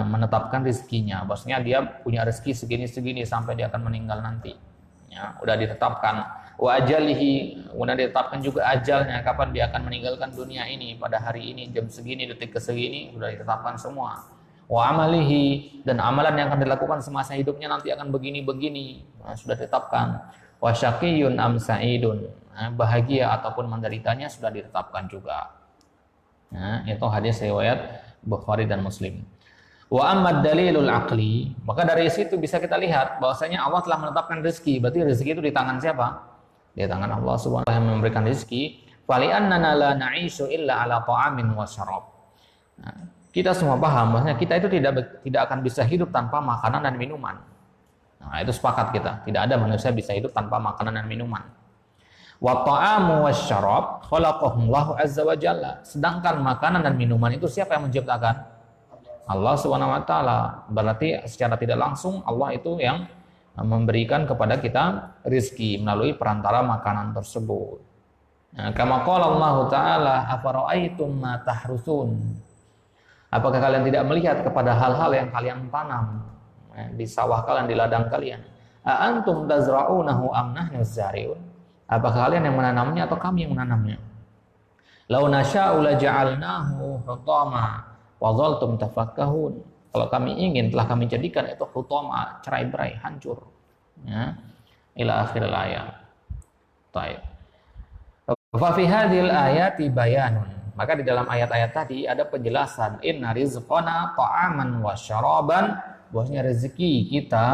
menetapkan rezekinya. Maksudnya dia punya rezeki segini-segini sampai dia akan meninggal nanti. Ya, udah ditetapkan. Wa ajalihi, kemudian ditetapkan juga ajalnya, kapan dia akan meninggalkan dunia ini, pada hari ini, jam segini, detik ke segini, sudah ditetapkan semua. Wa amalihi, dan amalan yang akan dilakukan semasa hidupnya nanti akan begini-begini, sudah ditetapkan. Wa syaqiyun am sa'idun, bahagia ataupun menderitanya sudah ditetapkan juga. Nah, itu hadis riwayat Bukhari dan Muslim. Wa ammad dalilul aqli, maka dari situ bisa kita lihat bahwasanya Allah telah menetapkan rezeki. Berarti rezeki itu di tangan siapa? Di tangan Allah Subhanahu wa taala yang memberikan rezeki. Fali annana la na'ishu illa ala ta'amin wa syarab. Nah, kita semua paham bahwasanya kita itu tidak akan bisa hidup tanpa makanan dan minuman. Nah, itu sepakat kita. Tidak ada manusia bisa hidup tanpa makanan dan minuman. Wa ta'amu wasyarab khalaqahullahu azza wa jalla. Sedangkan makanan dan minuman itu siapa yang menciptakan? Allah Subhanahu wa taala. Berarti secara tidak langsung Allah itu yang memberikan kepada kita rezeki melalui perantara makanan tersebut. Nah, kama qala Allah taala, afara'aitum ma tahrusun. Apakah kalian tidak melihat kepada hal-hal yang kalian tanam di sawah kalian, di ladang kalian? A antum tazra'unahu am nahnu zari'un? Apakah kalian yang menanamnya atau kami yang menanamnya? Lau nasya'u la ja'alnahu hutama wa dhaltum tafakkahun. Kalau kami ingin, telah kami jadikan itu hutama, cerai-berai, hancur. Ya. Ila akhir ayat. Taib. Fa fi hadhil ayati bayanun. Maka di dalam ayat-ayat tadi ada penjelasan inna rizqana ta'aman wa syaraban, bahwasanya rezeki kita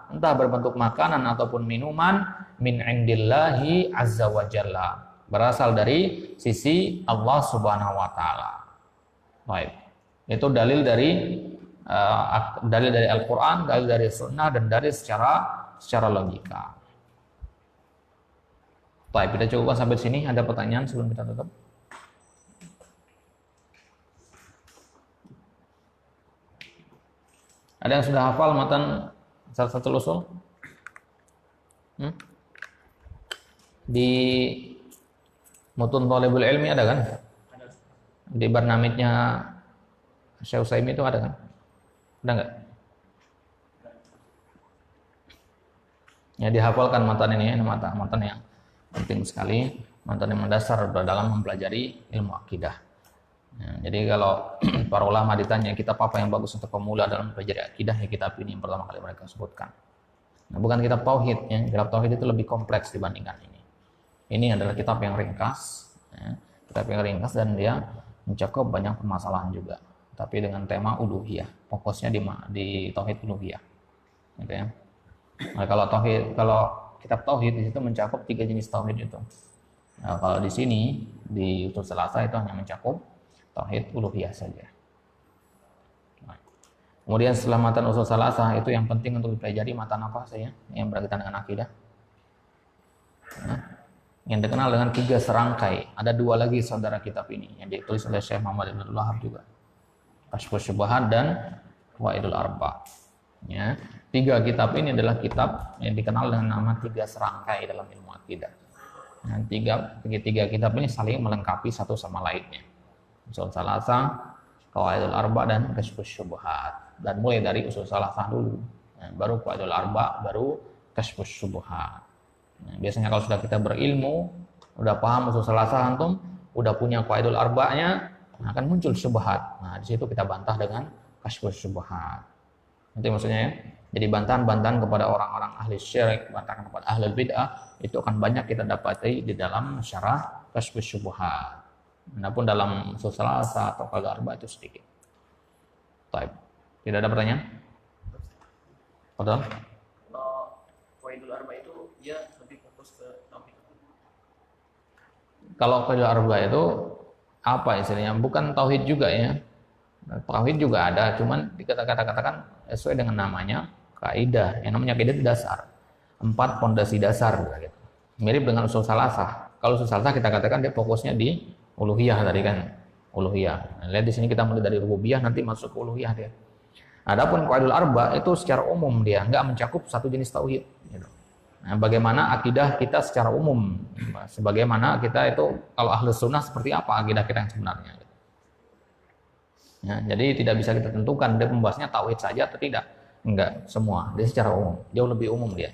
entah berbentuk makanan ataupun minuman min indillahi azza wa jalla, berasal dari sisi Allah Subhanahu wa taala. Baik. Itu dalil dari Al-Qur'an, dalil dari sunnah, dan dari secara logika. Baik, kita coba sampai sini. Ada pertanyaan sebelum kita tutup? Ada yang sudah hafal matan salah satu usul? Di Mutun Thalibul Ilmi ada kan? Di barnamijnya Syekh Utsaimin itu ada kan? Ada enggak? Ya, dihafalkan matan ini, matan yang penting sekali, matan yang mendasar dalam mempelajari ilmu akidah. Ya, jadi kalau para ulama ditanya kitab apa yang bagus untuk pemula dalam mempelajari akidah, ya kitab ini yang pertama kali mereka sebutkan. Nah, bukan kitab tauhid, ya. Kitab tauhid itu lebih kompleks dibandingkan ini. Ini adalah kitab yang ringkas, ya. Kitab yang ringkas dan dia mencakup banyak permasalahan juga, tapi dengan tema uluhiyah, fokusnya di tauhid uluhiyah, gitu ya. Nah, kalau kitab tauhid di situ mencakup 3 jenis tauhid itu. Nah, kalau di sini di Usul Salasah itu hanya mencakup tauhid uluhiyah saja. Nah, kemudian setelah matan Usul Salasah itu yang penting untuk dipelajari matan apa saja yang berkaitan dengan akidah. Nah, yang dikenal dengan 3 serangkai. Ada 2 lagi saudara kitab ini yang ditulis oleh Syekh Muhammad Ibn Abdul Wahhab juga. Kashfus Syubhat dan Fawaidul Arba'. Ya, 3 kitab ini adalah kitab yang dikenal dengan nama 3 serangkai dalam ilmu akidah. Nah, tiga kitab ini saling melengkapi satu sama lainnya. Usul Salasah, Qawaidul Arba' dan Kashfus Syubhat. Dan mulai dari Usul Salasah dulu, baru Qawaidul Arba', baru Kashfus Syubhat. Nah, biasanya kalau sudah kita berilmu, udah paham Usul Salasah antum, udah punya Qawaidul Arba'nya, nah, akan muncul syubhat. Nah, di situ kita bantah dengan Kashfus Syubhat. Itu maksudnya ya. Jadi bantahan-bantahan kepada orang-orang ahli syirik, bantahan kepada ahli bid'ah, itu akan banyak kita dapati di dalam syarah Kashfus Syubhat. Adapun dalam Usul Salasah atau Qawaidul Arba' itu sedikit. Baik. Tidak ada pertanyaan? Betul? Kalau Qawaidul Arba' itu dia lebih fokus ke tauhid. Kalau Qawaidul Arba' itu apa istilahnya? Bukan tauhid juga ya. Tauhid juga ada, cuman dikatakan sesuai dengan namanya kaidah. Yang namanya kaidah itu dasar. 4 pondasi dasar gitu. Mirip dengan Usul Salasah. Kalau Usul Salasah kita katakan dia fokusnya di uluhiyah tadi kan. Uluhiyah. Nah, lihat di sini kita mulai dari rububiyah nanti masuk ke uluhiyah dia. Adapun Qawaidul Arba' itu secara umum dia enggak mencakup satu jenis tauhid gitu. Nah, bagaimana akidah kita secara umum, sebagaimana kita itu kalau ahlu sunnah seperti apa akidah kita yang sebenarnya. Ya, jadi tidak bisa kita tentukan dia membahasnya tauhid saja atau tidak. Enggak, semua. Dia secara umum, jauh lebih umum dia.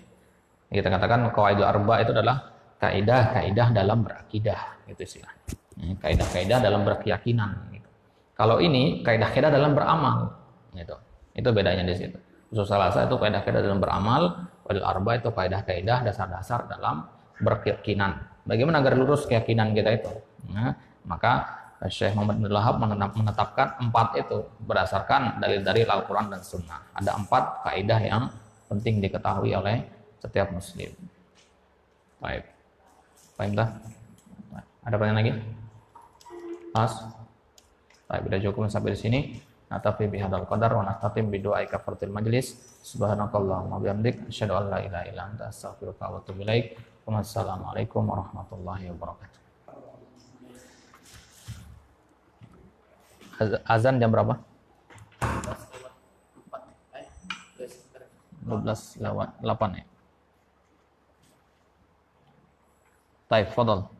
Kita katakan Qawaidul Arba' itu adalah kaidah-kaidah dalam berakidah, gitu istilah. Kaidah-kaidah dalam berkeyakinan gitu. Kalau ini kaidah-kaidah dalam beramal gitu. Itu bedanya di situ. Usul Salasah itu kaidah-kaidah dalam beramal, Qawaidul Arba' itu kaidah-kaidah dasar-dasar dalam berkeyakinan. Bagaimana agar lurus keyakinan kita itu? Nah, maka Syekh Muhammad Ibn Abdul Wahhab menetapkan 4 itu berdasarkan dari Al-Quran dan Sunnah. Ada 4 kaidah yang penting diketahui oleh setiap muslim. Baik. Baiklah. Ada pertanyaan lagi? Mas? Baik, sudah cukup sampai di sini. Natafi bihadzal qadar wa nastatim bi du'ai kafaratil majlis. Subhanakallahumma bihamdik asyhadu an la ilaha illa anta astaghfiruka wa atubu ilaik. Wassalamualaikum warahmatullahi wabarakatuh. Azan jam berapa? 12 lewat 8 ya. Baik, fadal.